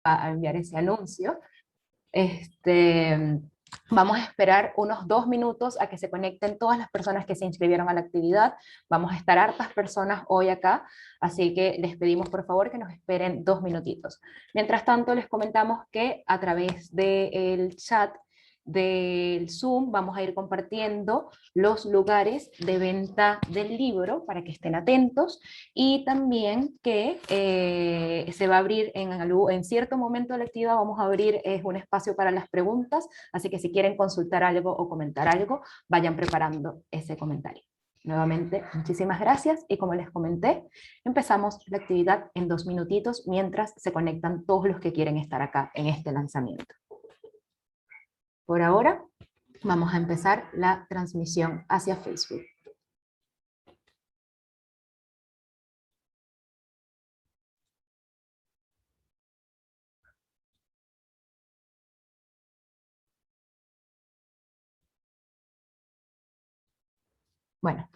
a enviar ese anuncio. Vamos a esperar unos 2 minutos a que se conecten todas las personas que se inscribieron a la actividad. Vamos a estar hartas personas hoy acá, así que les pedimos por favor que nos esperen 2 minutitos. Mientras tanto, les comentamos que a través del chat del Zoom vamos a ir compartiendo los lugares de venta del libro para que estén atentos, y también que se va a abrir en cierto momento de la actividad, vamos a abrir un espacio para las preguntas, así que si quieren consultar algo o comentar algo, vayan preparando ese comentario. Nuevamente, muchísimas gracias, y como les comenté, empezamos la actividad en 2 minutitos mientras se conectan todos los que quieren estar acá en este lanzamiento. Por ahora, vamos a empezar la transmisión hacia Facebook. Bueno,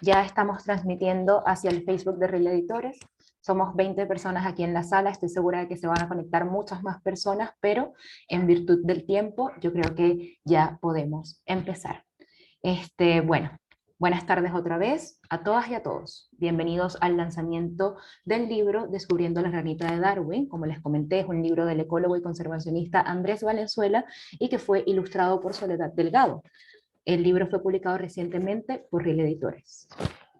ya estamos transmitiendo hacia el Facebook de Real Editores. Somos 20 personas aquí en la sala, estoy segura de que se van a conectar muchas más personas, pero en virtud del tiempo yo creo que ya podemos empezar. Bueno, buenas tardes otra vez a todas y a todos. Bienvenidos al lanzamiento del libro Descubriendo la ranita de Darwin. Como les comenté, es un libro del ecólogo y conservacionista Andrés Valenzuela y que fue ilustrado por Soledad Delgado. El libro fue publicado recientemente por Real Editores.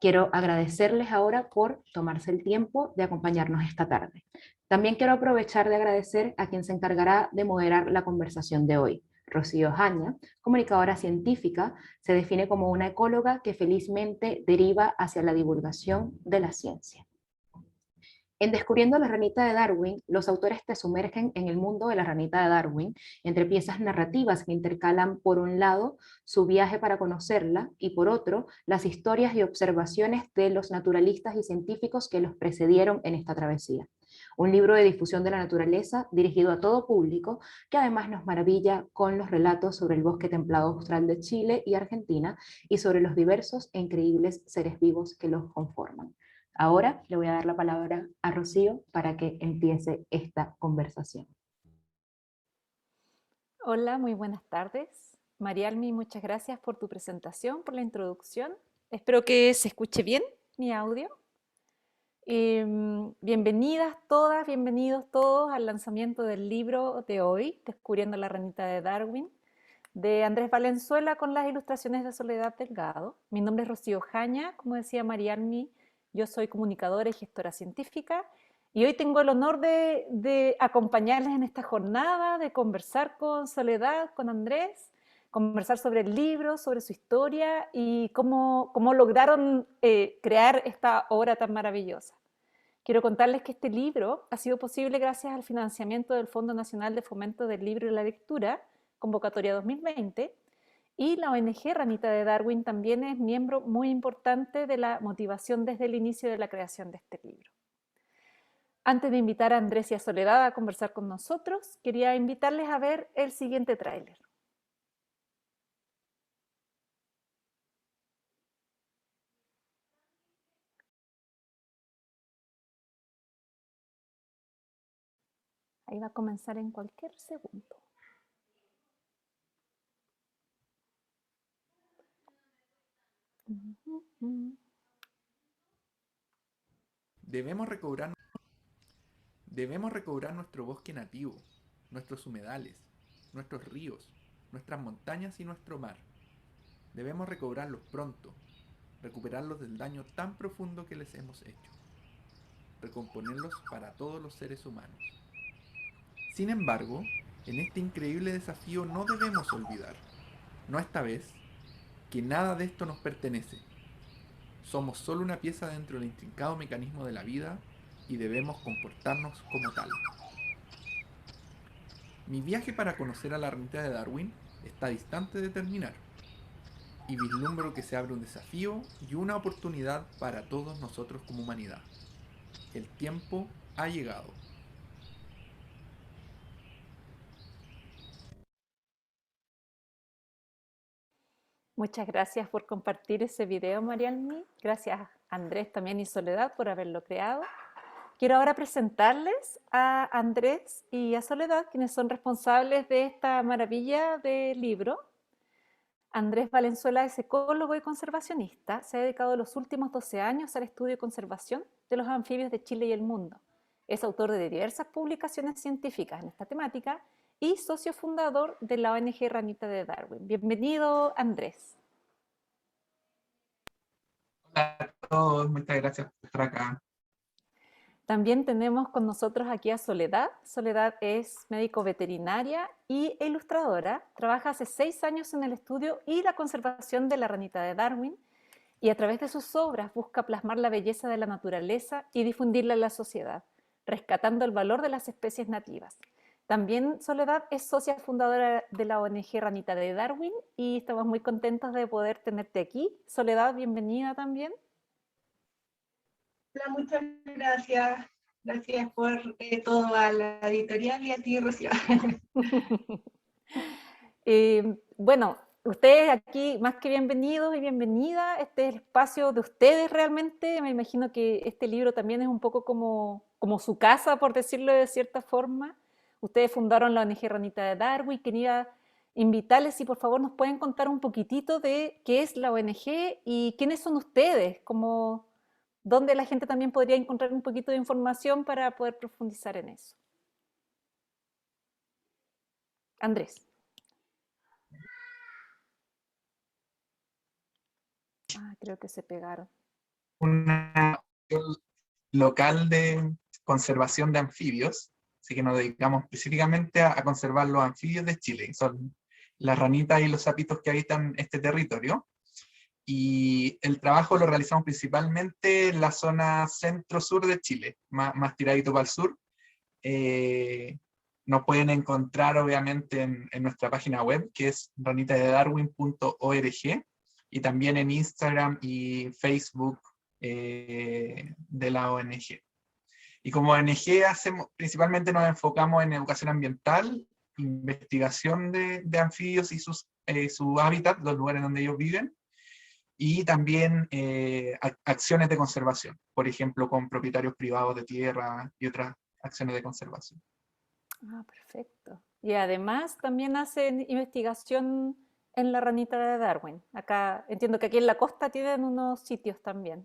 Quiero agradecerles ahora por tomarse el tiempo de acompañarnos esta tarde. También quiero aprovechar de agradecer a quien se encargará de moderar la conversación de hoy. Rocío Jaña, comunicadora científica, se define como una ecóloga que felizmente deriva hacia la divulgación de la ciencia. En Descubriendo la ranita de Darwin, los autores te sumergen en el mundo de la ranita de Darwin, entre piezas narrativas que intercalan, por un lado, su viaje para conocerla, y por otro, las historias y observaciones de los naturalistas y científicos que los precedieron en esta travesía. Un libro de difusión de la naturaleza dirigido a todo público, que además nos maravilla con los relatos sobre el bosque templado austral de Chile y Argentina, y sobre los diversos e increíbles seres vivos que los conforman. Ahora le voy a dar la palabra a Rocío para que empiece esta conversación. Hola, muy buenas tardes. Marialmi, muchas gracias por tu presentación, por la introducción. Espero que se escuche bien mi audio. Bienvenidas todas, bienvenidos todos al lanzamiento del libro de hoy, Descubriendo la ranita de Darwin, de Andrés Valenzuela, con las ilustraciones de Soledad Delgado. Mi nombre es Rocío Jaña, como decía Marialmi, yo soy comunicadora y gestora científica, y hoy tengo el honor de acompañarles en esta jornada, de conversar con Soledad, con Andrés, conversar sobre el libro, sobre su historia y cómo lograron crear esta obra tan maravillosa. Quiero contarles que este libro ha sido posible gracias al financiamiento del Fondo Nacional de Fomento del Libro y la Lectura, convocatoria 2020, y la ONG Ranita de Darwin también es miembro muy importante de la motivación desde el inicio de la creación de este libro. Antes de invitar a Andrés y a Soledad a conversar con nosotros, quería invitarles a ver el siguiente tráiler. Ahí va a comenzar en cualquier segundo. Debemos recobrar nuestro bosque nativo, nuestros humedales, nuestros ríos, nuestras montañas y nuestro mar. Debemos recobrarlos pronto, recuperarlos del daño tan profundo que les hemos hecho, recomponerlos para todos los seres humanos. Sin embargo, en este increíble desafío no debemos olvidar, no esta vez, que nada de esto nos pertenece. Somos solo una pieza dentro del intrincado mecanismo de la vida y debemos comportarnos como tal. Mi viaje para conocer a la ranita de Darwin está distante de terminar, y vislumbro que se abre un desafío y una oportunidad para todos nosotros como humanidad. El tiempo ha llegado. Muchas gracias por compartir ese video, Marialmi. Gracias a Andrés también y Soledad por haberlo creado. quiero ahora presentarles a Andrés y a Soledad, quienes son responsables de esta maravilla de libro. Andrés Valenzuela es ecólogo y conservacionista. Se ha dedicado los últimos 12 años al estudio y conservación de los anfibios de Chile y el mundo. Es autor de diversas publicaciones científicas en esta temática y socio fundador de la ONG Ranita de Darwin. Bienvenido, Andrés. Hola a todos, muchas gracias por estar acá. También tenemos con nosotros aquí a Soledad. Soledad es médico veterinaria e ilustradora. Trabaja hace 6 años en el estudio y la conservación de la ranita de Darwin y a través de sus obras busca plasmar la belleza de la naturaleza y difundirla en la sociedad, rescatando el valor de las especies nativas. También Soledad es socia fundadora de la ONG Ranita de Darwin y estamos muy contentos de poder tenerte aquí. Soledad, bienvenida también. Hola, muchas gracias. Gracias por todo a la editorial y a ti, Rocío. Bueno, ustedes aquí más que bienvenidos y bienvenida. Este es el espacio de ustedes realmente. Me imagino que este libro también es un poco como su casa, por decirlo de cierta forma. Ustedes fundaron la ONG Ranita de Darwin. Quería invitarles si por favor nos pueden contar un poquitito de qué es la ONG y quiénes son ustedes, como donde la gente también podría encontrar un poquito de información para poder profundizar en eso. Andrés. Creo que se pegaron. Una local de conservación de anfibios, así que nos dedicamos específicamente a conservar los anfibios de Chile, son las ranitas y los sapitos que habitan este territorio. Y el trabajo lo realizamos principalmente en la zona centro-sur de Chile, más tiradito para el sur. Nos pueden encontrar obviamente en nuestra página web, que es ranitadedarwin.org, y también en Instagram y Facebook de la ONG. Y como ONG principalmente nos enfocamos en educación ambiental, investigación de anfibios y su hábitat, los lugares donde ellos viven, y también acciones de conservación, por ejemplo, con propietarios privados de tierra y otras acciones de conservación. Perfecto. Y además también hacen investigación en la ranita de Darwin. Acá, entiendo que aquí en la costa tienen unos sitios también.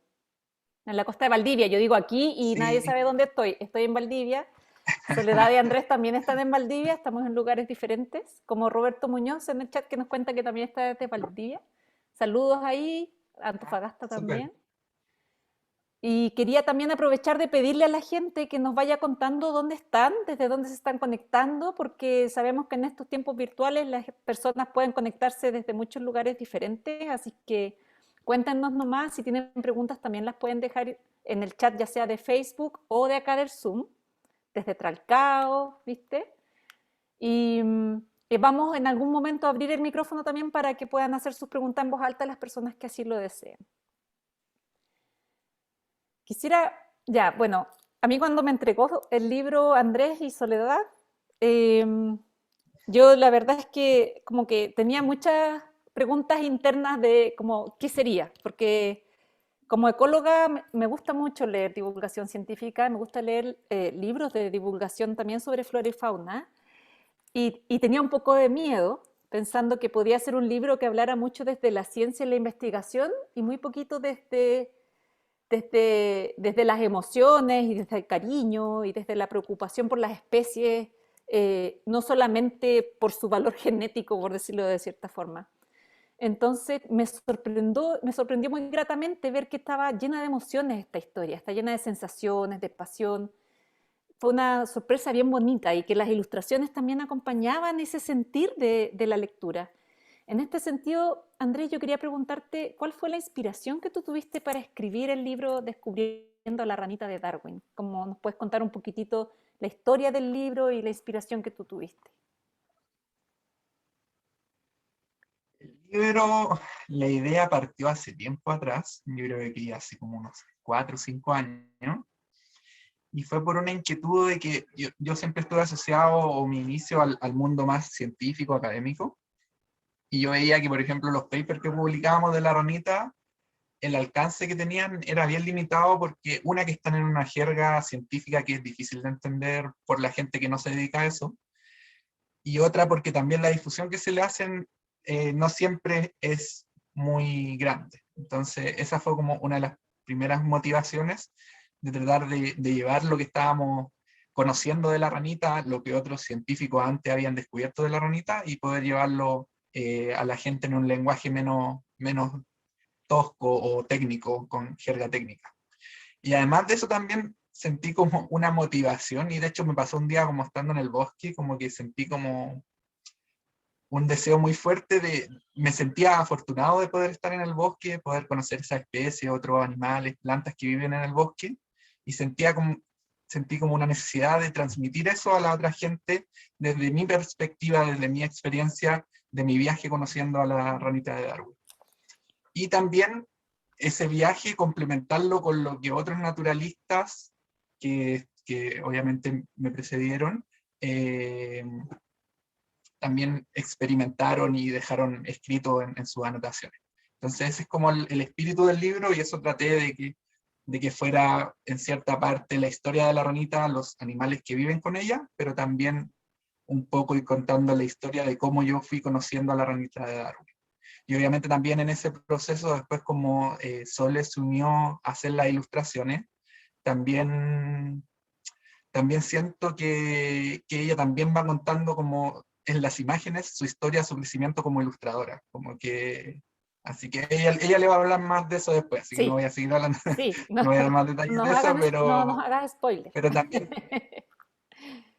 En la costa de Valdivia, yo digo aquí y sí. Nadie sabe dónde estoy. Estoy en Valdivia. Soledad y Andrés también están en Valdivia, estamos en lugares diferentes, como Roberto Muñoz en el chat que nos cuenta que también está desde Valdivia. Saludos ahí, Antofagasta también. Super. Y quería también aprovechar de pedirle a la gente que nos vaya contando dónde están, desde dónde se están conectando, porque sabemos que en estos tiempos virtuales las personas pueden conectarse desde muchos lugares diferentes, así que cuéntenos nomás, si tienen preguntas también las pueden dejar en el chat, ya sea de Facebook o de acá del Zoom, desde Tralcao, ¿viste? Y vamos en algún momento a abrir el micrófono también para que puedan hacer sus preguntas en voz alta a las personas que así lo deseen. Quisiera, bueno, a mí cuando me entregó el libro Andrés y Soledad, yo la verdad es que como que tenía muchas preguntas internas de como, ¿qué sería? Porque como ecóloga me gusta mucho leer divulgación científica, me gusta leer libros de divulgación también sobre flora y fauna, y tenía un poco de miedo, pensando que podía ser un libro que hablara mucho desde la ciencia y la investigación, y muy poquito desde las emociones y desde el cariño y desde la preocupación por las especies, no solamente por su valor genético, por decirlo de cierta forma. Entonces me sorprendió muy gratamente ver que estaba llena de emociones esta historia, está llena de sensaciones, de pasión. Fue una sorpresa bien bonita y que las ilustraciones también acompañaban ese sentir de la lectura. En este sentido, Andrés, yo quería preguntarte, ¿cuál fue la inspiración que tú tuviste para escribir el libro Descubriendo a la ranita de Darwin? ¿Cómo nos puedes contar un poquitito la historia del libro y la inspiración que tú tuviste? El libro, la idea partió hace tiempo atrás, yo creo que hace como unos 4 o 5 años, y fue por una inquietud de que yo siempre estuve asociado o mi inicio al mundo más científico, académico, y yo veía que, por ejemplo, los papers que publicábamos de la ranita el alcance que tenían era bien limitado porque una, que están en una jerga científica que es difícil de entender por la gente que no se dedica a eso, y otra porque también la difusión que se le hacen no siempre es muy grande. Entonces esa fue como una de las primeras motivaciones de tratar de llevar lo que estábamos conociendo de la ranita, lo que otros científicos antes habían descubierto de la ranita, y poder llevarlo a la gente en un lenguaje menos tosco o técnico, con jerga técnica. Y además de eso también sentí como una motivación, y de hecho me pasó un día como estando en el bosque, como que sentí como un deseo muy fuerte me sentía afortunado de poder estar en el bosque, poder conocer esa especie, otros animales, plantas que viven en el bosque, y sentí como una necesidad de transmitir eso a la otra gente desde mi perspectiva, desde mi experiencia de mi viaje conociendo a la ranita de Darwin. Y también ese viaje complementarlo con lo que otros naturalistas que obviamente me precedieron también experimentaron y dejaron escrito en sus anotaciones. Entonces ese es como el espíritu del libro, y eso traté de que fuera en cierta parte la historia de la ranita, los animales que viven con ella, pero también un poco ir contando la historia de cómo yo fui conociendo a la ranita de Darwin. Y obviamente también en ese proceso, después como Sole se unió a hacer las ilustraciones, también siento que ella también va contando como en las imágenes su historia, su crecimiento como ilustradora. Como que, así que ella le va a hablar más de eso después, así que no Sí, voy a seguir hablando, sí, no voy a dar más detalles de eso, no nos hagas spoiler. pero también,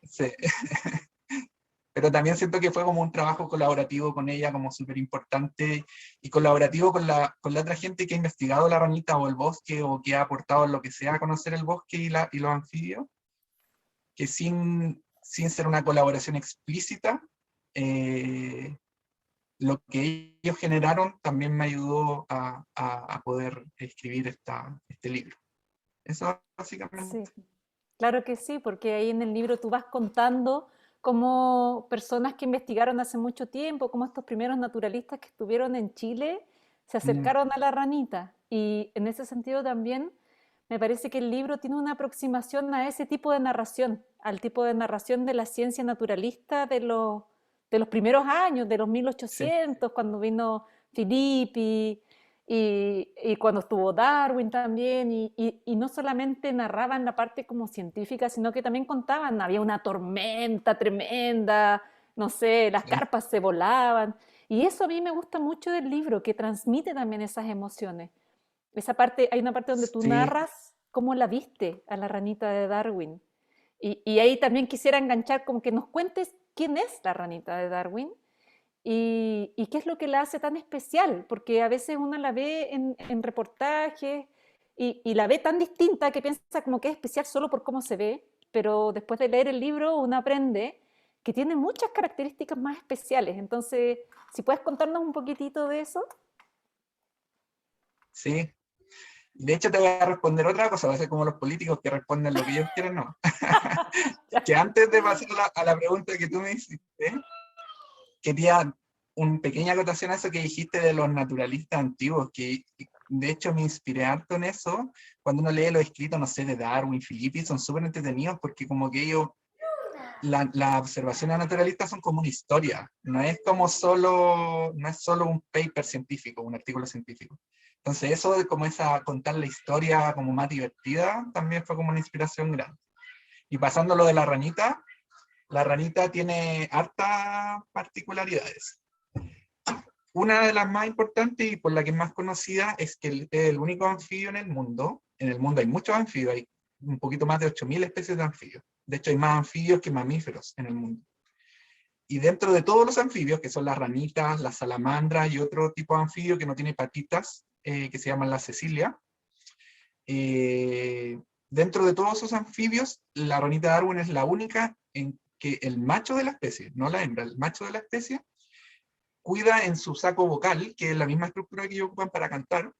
sí, pero también siento que fue como un trabajo colaborativo con ella, como súper importante, y colaborativo con la otra gente que ha investigado la ranita o el bosque, o que ha aportado en lo que sea a conocer el bosque y los anfibios, que sin ser una colaboración explícita, lo que ellos generaron también me ayudó a poder escribir este libro. Eso básicamente. Sí, claro que sí, porque ahí en el libro tú vas contando cómo personas que investigaron hace mucho tiempo, cómo estos primeros naturalistas que estuvieron en Chile se acercaron a la ranita. Y en ese sentido también me parece que el libro tiene una aproximación a ese tipo de narración, al tipo de narración de la ciencia naturalista de los primeros años, de los Sí, 1800, cuando vino Filippi, y cuando estuvo Darwin también, y no solamente narraban la parte como científica, sino que también contaban, había una tormenta tremenda, no sé, las sí, carpas se volaban, y eso a mí me gusta mucho del libro, que transmite también esas emociones. Esa parte, hay una parte donde tú sí, narras cómo la viste a la ranita de Darwin, y ahí también quisiera enganchar como que nos cuentes quién es la ranita de Darwin, y qué es lo que la hace tan especial, porque a veces uno la ve en reportajes y la ve tan distinta que piensa como que es especial solo por cómo se ve, pero después de leer el libro uno aprende que tiene muchas características más especiales. Entonces, si puedes contarnos un poquitito de eso. sí. De hecho, te voy a responder otra cosa, va a ser como los políticos que responden lo que ellos quieren, no. Que antes de pasar a la pregunta que tú me hiciste, quería una pequeña acotación a eso que dijiste de los naturalistas antiguos, que de hecho me inspiré harto en eso. Cuando uno lee los escritos, no sé, de Darwin, Filippi, son súper entretenidos porque como que ellos, las observaciones naturalistas son como una historia, no es solo un paper científico, un artículo científico. Entonces eso de como contar la historia como más divertida, también fue como una inspiración grande. Y pasando lo de la ranita tiene hartas particularidades. Una de las más importantes y por la que es más conocida es que es el único anfibio en el mundo. En el mundo hay muchos anfibios, hay un poquito más de 8.000 especies de anfibios. De hecho, hay más anfibios que mamíferos en el mundo. Y dentro de todos los anfibios, que son las ranitas, las salamandras y otro tipo de anfibio que no tiene patitas, que se llaman la cecilia, dentro de todos esos anfibios, la ranita de Darwin es la única en que el macho de la especie, no la hembra, el macho de la especie, cuida en su saco vocal, que es la misma estructura que ellos ocupan para cantar,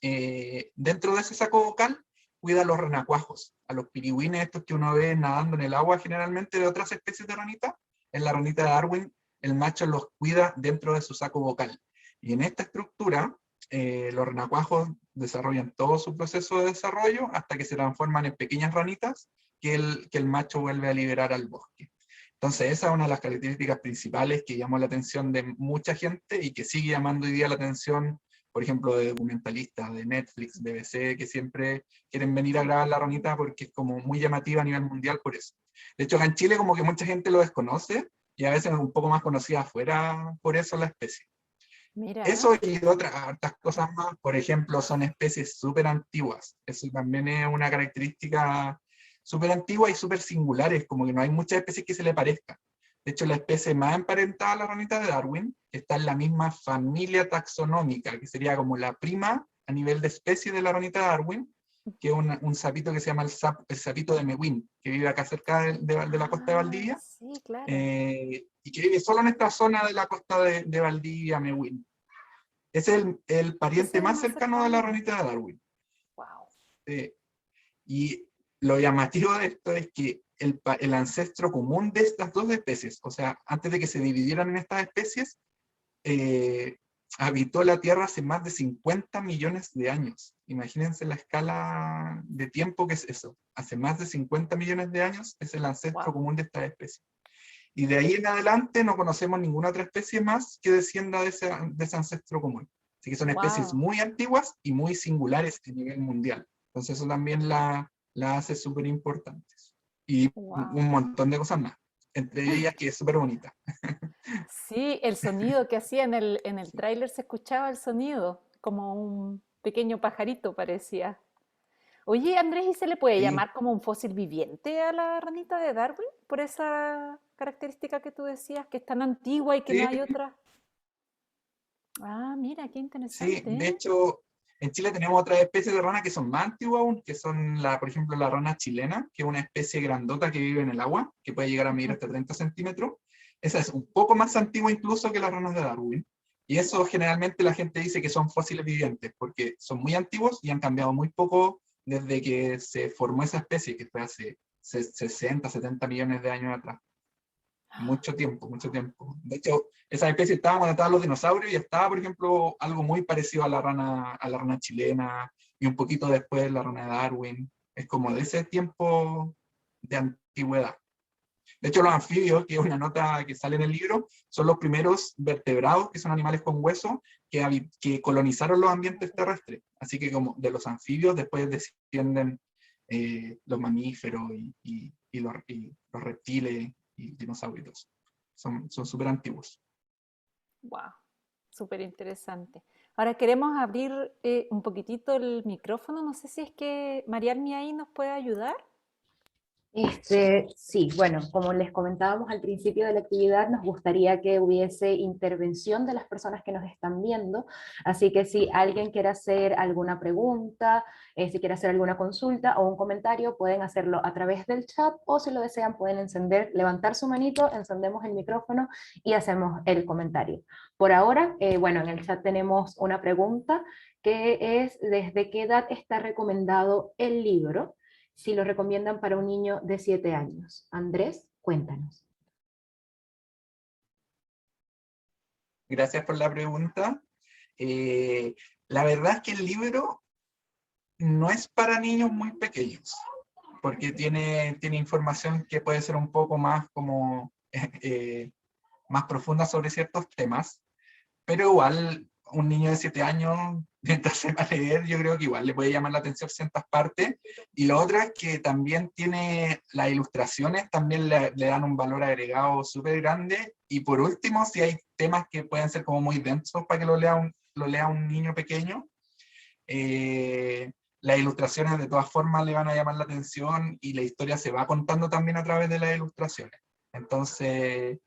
dentro de ese saco vocal cuida a los renacuajos, a los pirigüines estos que uno ve nadando en el agua generalmente de otras especies de ranita. En la ranita de Darwin el macho los cuida dentro de su saco vocal. Y en esta estructura los renacuajos desarrollan todo su proceso de desarrollo hasta que se transforman en pequeñas ranitas que el macho vuelve a liberar al bosque. Entonces esa es una de las características principales que llamó la atención de mucha gente y que sigue llamando hoy día la atención, por ejemplo, de documentalistas, de Netflix, BBC, que siempre quieren venir a grabar la ranita porque es como muy llamativa a nivel mundial por eso. De hecho, acá en Chile como que mucha gente lo desconoce y a veces es un poco más conocida afuera por eso la especie. Mira, Eso y otras hartas cosas más, por ejemplo, son especies súper antiguas. Eso también es una característica súper antigua y súper singulares, como que no hay muchas especies que se le parezcan. De hecho, la especie más emparentada a la ranita de Darwin está en la misma familia taxonómica, que sería como la prima a nivel de especie de la ranita de Darwin, que es un sapito que se llama el sapito de Mewin, que vive acá cerca de la costa de Valdivia, sí, claro. y que vive solo en esta zona de la costa de Valdivia, Mewin. Es el pariente más cercano de la ranita de Darwin. Wow. Y lo llamativo de esto es que el ancestro común de estas dos especies, o sea, antes de que se dividieran en estas especies, habitó la Tierra hace más de 50 millones de años. Imagínense la escala de tiempo que es eso. Hace más de 50 millones de años es el ancestro común de esta especie. Y de ahí en adelante no conocemos ninguna otra especie más que descienda de ese ancestro común. Así que son especies muy antiguas y muy singulares a nivel mundial. Entonces eso también la hace súper importantes. Y un montón de cosas más. Entre ellas que es súper bonita. Sí, el sonido que hacía en el tráiler, se escuchaba el sonido, como un pequeño pajarito parecía. Oye, Andrés, ¿y se le puede llamar como un fósil viviente a la ranita de Darwin? Por esa característica que tú decías, que es tan antigua y que no hay otra. Ah, mira, qué interesante. Sí, de hecho, en Chile tenemos otras especies de rana que son más antiguas aún, que son, por ejemplo, la rana chilena, que es una especie grandota que vive en el agua, que puede llegar a medir hasta 30 centímetros. Esa es un poco más antigua incluso que las ranas de Darwin. Y eso generalmente la gente dice que son fósiles vivientes, porque son muy antiguos y han cambiado muy poco desde que se formó esa especie, que fue hace 60, 70 millones de años atrás. Mucho tiempo, mucho tiempo. De hecho, esa especie estaba cuando estaban los dinosaurios y estaba, por ejemplo, algo muy parecido a la rana chilena y un poquito después la rana de Darwin. Es como de ese tiempo de antigüedad. De hecho, los anfibios, que es una nota que sale en el libro, son los primeros vertebrados, que son animales con hueso, que colonizaron los ambientes terrestres. Así que como de los anfibios después descienden los mamíferos y los reptiles y dinosaurios. Son súper antiguos. Wow, súper interesante. Ahora queremos abrir un poquitito el micrófono. No sé si es que Marialmi ahí nos puede ayudar. Sí, bueno, como les comentábamos al principio de la actividad, nos gustaría que hubiese intervención de las personas que nos están viendo, así que si alguien quiere hacer alguna pregunta, si quiere hacer alguna consulta o un comentario, pueden hacerlo a través del chat, o si lo desean pueden levantar su manito, encendemos el micrófono y hacemos el comentario. Por ahora, bueno, en el chat tenemos una pregunta que es: ¿desde qué edad está recomendado el libro? Si lo recomiendan para un niño de 7 años. Andrés, cuéntanos. Gracias por la pregunta. La verdad es que el libro no es para niños muy pequeños, porque tiene información que puede ser un poco más como más profunda sobre ciertos temas, pero igual un niño de 7 años, mientras sepa leer, yo creo que igual le puede llamar la atención ciertas partes. Y lo otro es que también tiene las ilustraciones, también le dan un valor agregado súper grande. Y por último, si hay temas que pueden ser como muy densos para que lo lea un niño pequeño, las ilustraciones de todas formas le van a llamar la atención y la historia se va contando también a través de las ilustraciones. Entonces,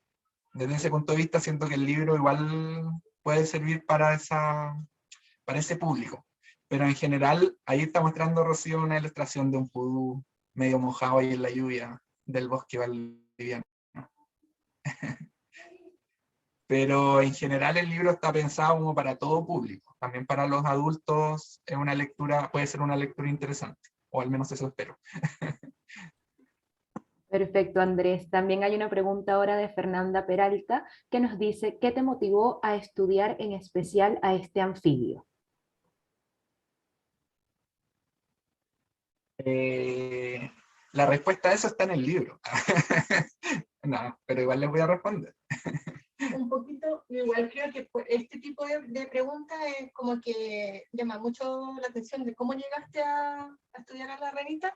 desde ese punto de vista, siento que el libro igual puede servir para ese público. Pero en general, ahí está mostrando Rocío una ilustración de un pudú medio mojado ahí en la lluvia del bosque valdiviano. Pero en general el libro está pensado como para todo público. También para los adultos es una lectura, puede ser una lectura interesante, o al menos eso espero. Perfecto, Andrés. También hay una pregunta ahora de Fernanda Peralta que nos dice: ¿qué te motivó a estudiar en especial a este anfibio? La respuesta a eso está en el libro. No, pero igual les voy a responder. Un poquito, igual creo que este tipo de preguntas es como que llama mucho la atención de cómo llegaste a estudiar a la ranita,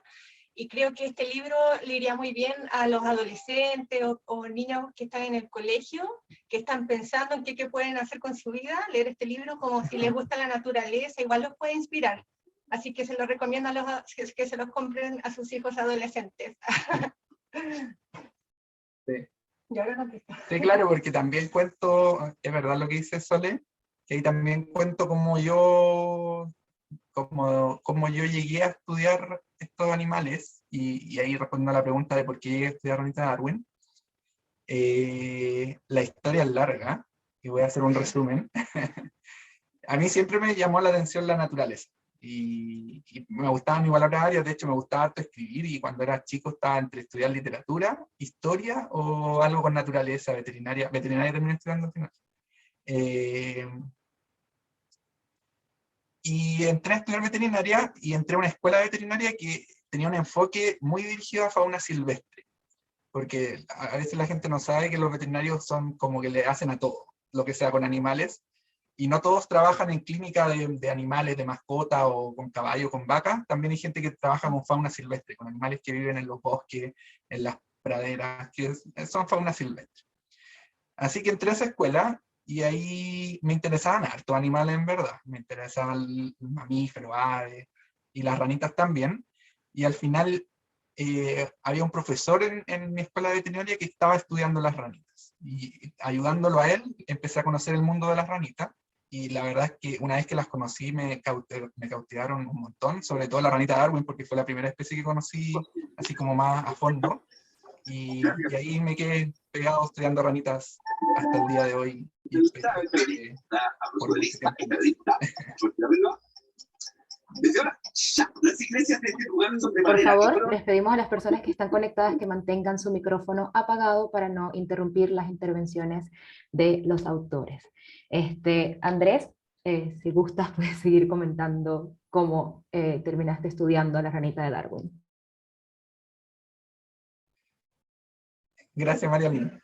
y creo que este libro le iría muy bien a los adolescentes o niños que están en el colegio, que están pensando en qué pueden hacer con su vida. Leer este libro, como si les gusta la naturaleza, igual los puede inspirar. Así que se lo recomiendo a que se los compren a sus hijos adolescentes. Sí. Y ahora no. Sí, claro, porque también cuento, es verdad lo que dice Sole, que ahí también cuento cómo yo llegué a estudiar estos animales, y ahí respondiendo a la pregunta de por qué llegué a estudiar ranita de Darwin. La historia es larga, y voy a hacer un resumen. A mí siempre me llamó la atención la naturaleza, y me gustaban igual otras áreas. De hecho me gustaba harto escribir, y cuando era chico estaba entre estudiar literatura, historia o algo con naturaleza, veterinaria terminé estudiando al final. Y entré a estudiar veterinaria, y entré a una escuela veterinaria que tenía un enfoque muy dirigido a fauna silvestre, porque a veces la gente no sabe que los veterinarios son como que le hacen a todo, lo que sea con animales, y no todos trabajan en clínica de animales, de mascota, o con caballo, con vaca. También hay gente que trabaja con fauna silvestre, con animales que viven en los bosques, en las praderas, que son fauna silvestre. Así que entré a esa escuela, y ahí me interesaban hartos animales en verdad. Me interesaban los mamíferos, aves, y las ranitas también. Y al final había un profesor en mi escuela veterinaria que estaba estudiando las ranitas. Y ayudándolo a él, empecé a conocer el mundo de las ranitas. Y la verdad es que una vez que las conocí, me cautivaron un montón, sobre todo la ranita Darwin, porque fue la primera especie que conocí así como más a fondo. Y ahí me quedé pegado estudiando ranitas hasta el día de hoy, y espero que por mucho tiempo más. Por favor, les pedimos a las personas que están conectadas que mantengan su micrófono apagado para no interrumpir las intervenciones de los autores. Andrés, si gustas, puedes seguir comentando cómo terminaste estudiando la ranita de Darwin. Gracias, María Lina.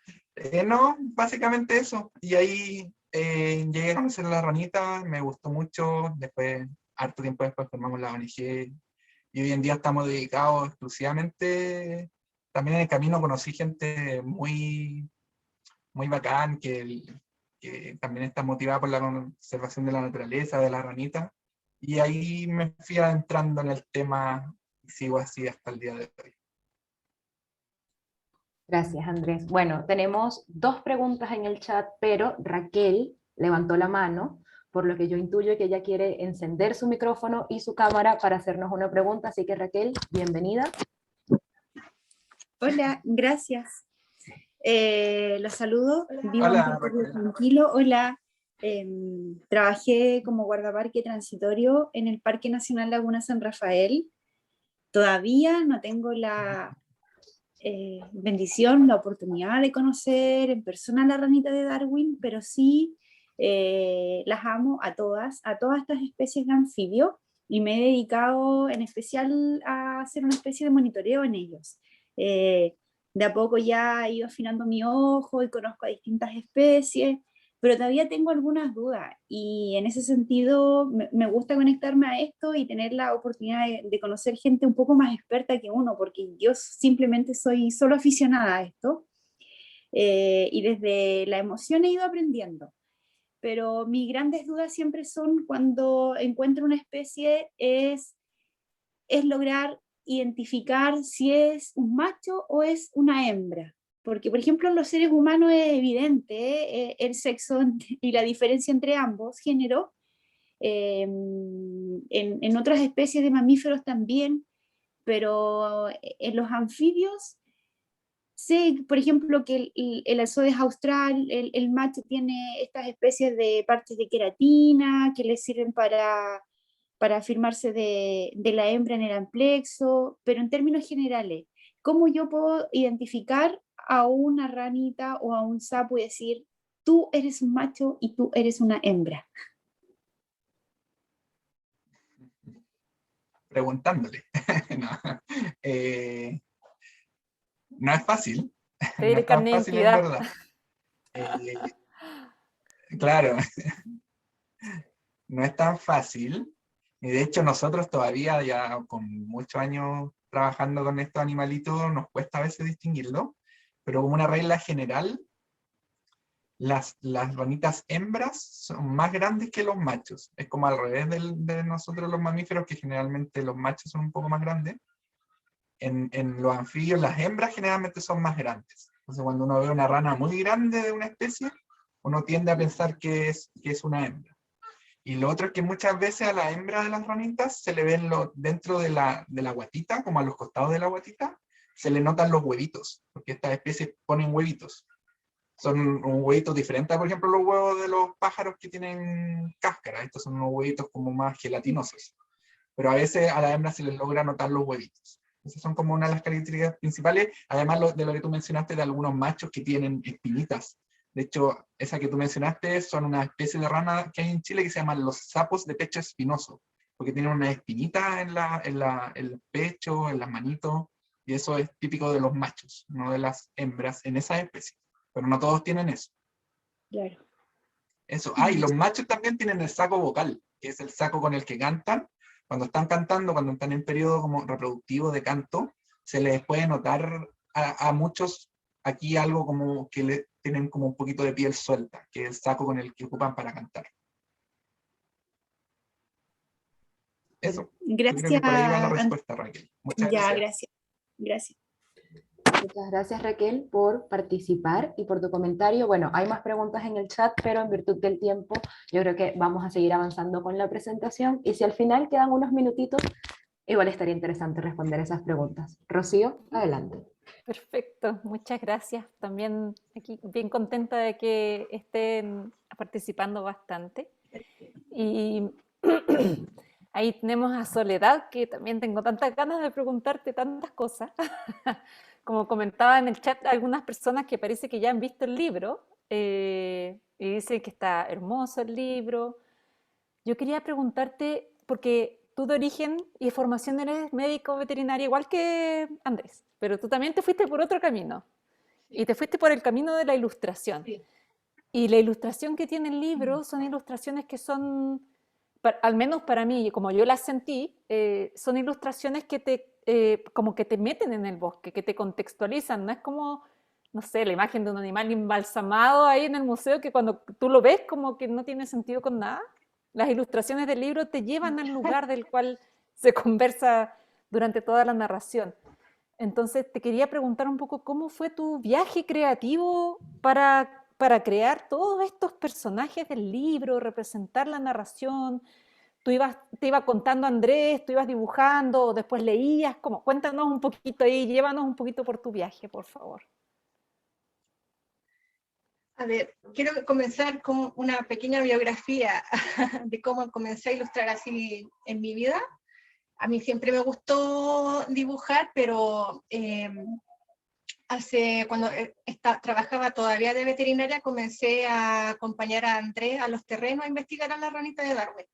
No, básicamente eso. Y ahí llegué a conocer a la ranita, me gustó mucho. Después, harto tiempo después, formamos la ONG, y hoy en día estamos dedicados exclusivamente. También en el camino conocí gente muy, muy bacán, que también está motivada por la conservación de la naturaleza, de la ranita. Y ahí me fui adentrando en el tema, y sigo así hasta el día de hoy. Gracias, Andrés. Bueno, tenemos dos preguntas en el chat, pero Raquel levantó la mano, por lo que yo intuyo que ella quiere encender su micrófono y su cámara para hacernos una pregunta. Así que Raquel, bienvenida. Hola, gracias. Los saludo, vivo Hola, en Puerto Raquel. Tranquilo. Hola, trabajé como guardaparque transitorio en el Parque Nacional Laguna San Rafael. Todavía no tengo la bendición, la oportunidad de conocer en persona la ranita de Darwin, pero sí las amo a todas estas especies de anfibios, y me he dedicado en especial a hacer una especie de monitoreo en ellos. De a poco ya he ido afinando mi ojo y conozco a distintas especies, pero todavía tengo algunas dudas, y en ese sentido me gusta conectarme a esto y tener la oportunidad de conocer gente un poco más experta que uno, porque yo simplemente soy solo aficionada a esto, y desde la emoción he ido aprendiendo. Pero mis grandes dudas siempre son cuando encuentro una especie, es lograr identificar si es un macho o es una hembra. Porque, por ejemplo, en los seres humanos es evidente el sexo y la diferencia entre ambos géneros. En otras especies de mamíferos también, pero en los anfibios sé, por ejemplo, que el Alzodes austral, el macho tiene estas especies de partes de queratina que le sirven para afirmarse de la hembra en el amplexo, pero en términos generales, ¿cómo yo puedo identificar a una ranita o a un sapo y decir, tú eres un macho y tú eres una hembra? preguntándole. No, no es fácil, no Pedir es tan carnet de fácil en identidad. verdad. Claro, no es tan fácil. Y de hecho nosotros todavía, ya con muchos años trabajando con estos animalitos, nos cuesta a veces distinguirlo, pero como una regla general, las ranitas hembras son más grandes que los machos. Es como al revés de nosotros los mamíferos, que generalmente los machos son un poco más grandes. En los anfibios las hembras generalmente son más grandes. Entonces cuando uno ve una rana muy grande de una especie, uno tiende a pensar que es una hembra. Y lo otro es que muchas veces a la hembra de las ranitas se le ven dentro de la guatita, como a los costados de la guatita, se le notan los huevitos, porque estas especies ponen huevitos. Son un huevito diferente a, por ejemplo, los huevos de los pájaros que tienen cáscara. Estos son unos huevitos como más gelatinosos. Pero a veces a la hembra se les logra notar los huevitos. Esas son como una de las características principales, además de lo que tú mencionaste de algunos machos que tienen espinitas. De hecho, esa que tú mencionaste son una especie de rana que hay en Chile que se llaman los sapos de pecho espinoso, porque tienen una espinita en el pecho, en las manitos, y eso es típico de los machos, no de las hembras en esa especie. Pero no todos tienen eso. Claro. Eso. Y los machos también tienen el saco vocal, que es el saco con el que cantan. Cuando están cantando, cuando están en periodo como reproductivo de canto, se les puede notar a muchos aquí algo como que tienen como un poquito de piel suelta, que es el saco con el que ocupan para cantar. Eso. Yo creo Gracias. que por ahí va la respuesta, Raquel. Muchas Ya, gracias. gracias. Gracias. Muchas gracias, Raquel, por participar y por tu comentario. Bueno, hay más preguntas en el chat, pero en virtud del tiempo, yo creo que vamos a seguir avanzando con la presentación. Y si al final quedan unos minutitos, igual estaría interesante responder esas preguntas. Rocío, adelante. Perfecto, muchas gracias. También aquí bien contenta de que estén participando bastante. Y ahí tenemos a Soledad, que también tengo tantas ganas de preguntarte tantas cosas. Como comentaba en el chat, algunas personas que parece que ya han visto el libro y dicen que está hermoso el libro. Yo quería preguntarte, porque tú de origen y de formación eres médico veterinario, igual que Andrés, pero tú también te fuiste por otro camino. Y te fuiste por el camino de la ilustración. Sí. Y la ilustración que tiene el libro son ilustraciones que son, al menos para mí, como yo las sentí, son ilustraciones que como que te meten en el bosque, que te contextualizan. No es como, no sé, la imagen de un animal embalsamado ahí en el museo que cuando tú lo ves como que no tiene sentido con nada. Las ilustraciones del libro te llevan al lugar del cual se conversa durante toda la narración. Entonces te quería preguntar un poco cómo fue tu viaje creativo para crear todos estos personajes del libro, representar la narración. Te iba contando Andrés, tú ibas dibujando, o después leías. ¿Cómo? Cuéntanos un poquito ahí, llévanos un poquito por tu viaje, por favor. A ver, quiero comenzar con una pequeña biografía de cómo comencé a ilustrar así en mi vida. A mí siempre me gustó dibujar, pero cuando trabajaba todavía de veterinaria, comencé a acompañar a Andrés a los terrenos a investigar a la ranita de Darwin.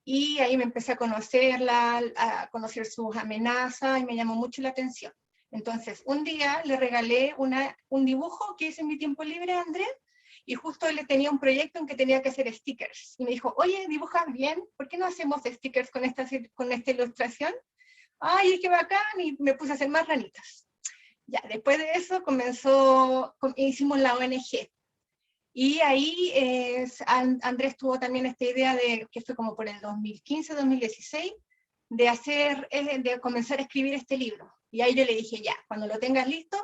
Y ahí me empecé a conocerla, a conocer sus amenazas, y me llamó mucho la atención. Entonces, un día le regalé un dibujo que hice en mi tiempo libre a Andrés, y justo él tenía un proyecto en que tenía que hacer stickers. Y me dijo, oye, dibujas bien, ¿por qué no hacemos stickers con esta ilustración? ¡Ay, qué bacán! Y me puse a hacer más ranitas. Ya, después de eso hicimos la ONG. Y ahí Andrés tuvo también esta idea que fue como por el 2015, 2016, de comenzar a escribir este libro. Y ahí yo le dije, ya, cuando lo tengas listo,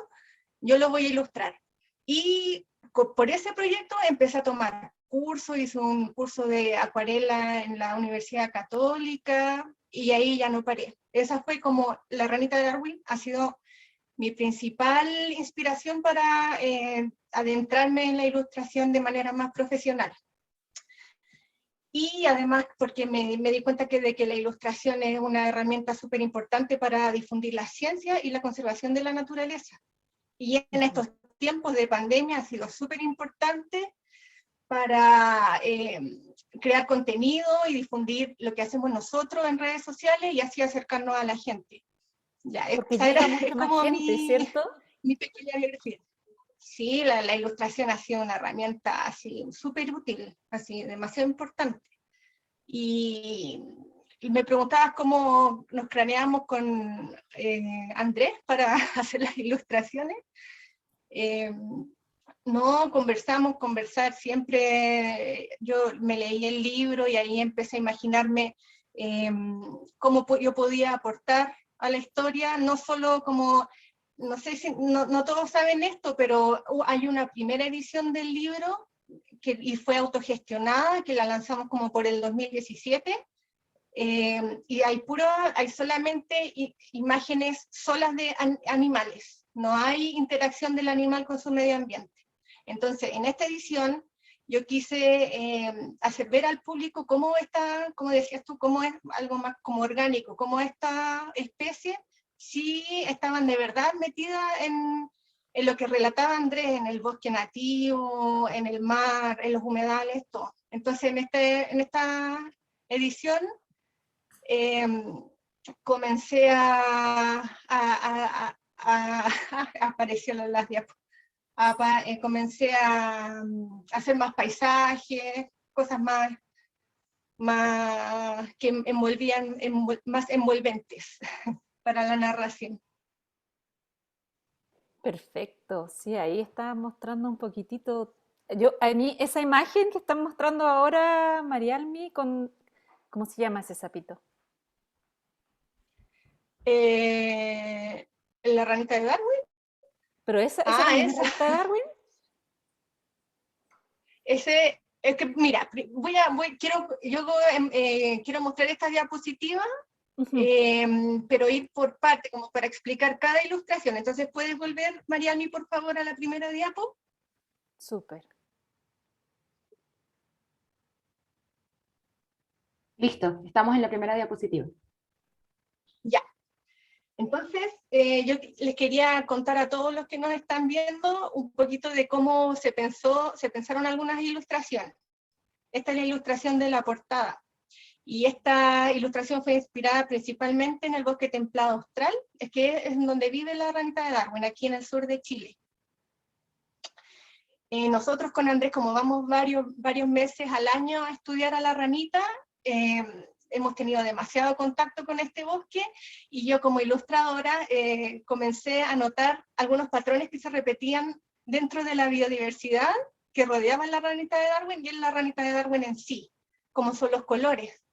yo lo voy a ilustrar. Y por ese proyecto empecé a tomar cursos, hice un curso de acuarela en la Universidad Católica, y ahí ya no paré. Esa fue como la ranita de Darwin, ha sido mi principal inspiración para adentrarme en la ilustración de manera más profesional. Y además porque me di cuenta de que la ilustración es una herramienta súper importante para difundir la ciencia y la conservación de la naturaleza. Y en estos tiempos de pandemia ha sido súper importante para crear contenido y difundir lo que hacemos nosotros en redes sociales y así acercarnos a la gente. Ya, Porque esa llega era mucha más como gente, ¿cierto? mi pequeña biografía. Sí, la ilustración ha sido una herramienta así súper útil, así demasiado importante. Y me preguntabas cómo nos craneamos con Andrés para hacer las ilustraciones. No, conversar siempre, yo me leí el libro y ahí empecé a imaginarme cómo yo podía aportar a la historia, no solo como, no sé si, no todos saben esto, pero hay una primera edición del libro y fue autogestionada, que la lanzamos como por el 2017, y hay solamente imágenes solas de animales, no hay interacción del animal con su medio ambiente. Entonces, en esta edición, yo quise hacer ver al público cómo está, como decías tú, cómo es algo más como orgánico, cómo esta especie sí estaban de verdad metidas en lo que relataba Andrés, en el bosque nativo, en el mar, en los humedales, todo. Entonces, en esta edición, comencé aparecieron las diapositivas. Comencé a hacer más paisajes, cosas más que envolvían, más envolventes para la narración. Perfecto, sí, ahí está mostrando un poquitito. A mí, esa imagen que están mostrando ahora, Marialmi, con, ¿cómo se llama ese sapito? La ranita de Darwin. ¿Pero esa es la misma esa. ranita de Darwin? Ese, es que, mira, quiero mostrar estas diapositivas, pero ir por parte, como para explicar cada ilustración. Entonces, ¿puedes volver, Marialmi, por favor, a la primera diapo? Súper. Listo, estamos en la primera diapositiva. Ya. Entonces, yo les quería contar a todos los que nos están viendo un poquito de cómo se pensaron algunas ilustraciones. Esta es la ilustración de la portada. Y esta ilustración fue inspirada principalmente en el bosque templado austral, que es donde vive la ranita de Darwin, aquí en el sur de Chile. Nosotros con Andrés, como vamos varios meses al año a estudiar a la ranita, hemos tenido demasiado contacto con este bosque, y yo como ilustradora comencé a notar algunos patrones que se repetían dentro de la biodiversidad que rodeaban la ranita de Darwin y en la ranita de Darwin en sí, como son los colores.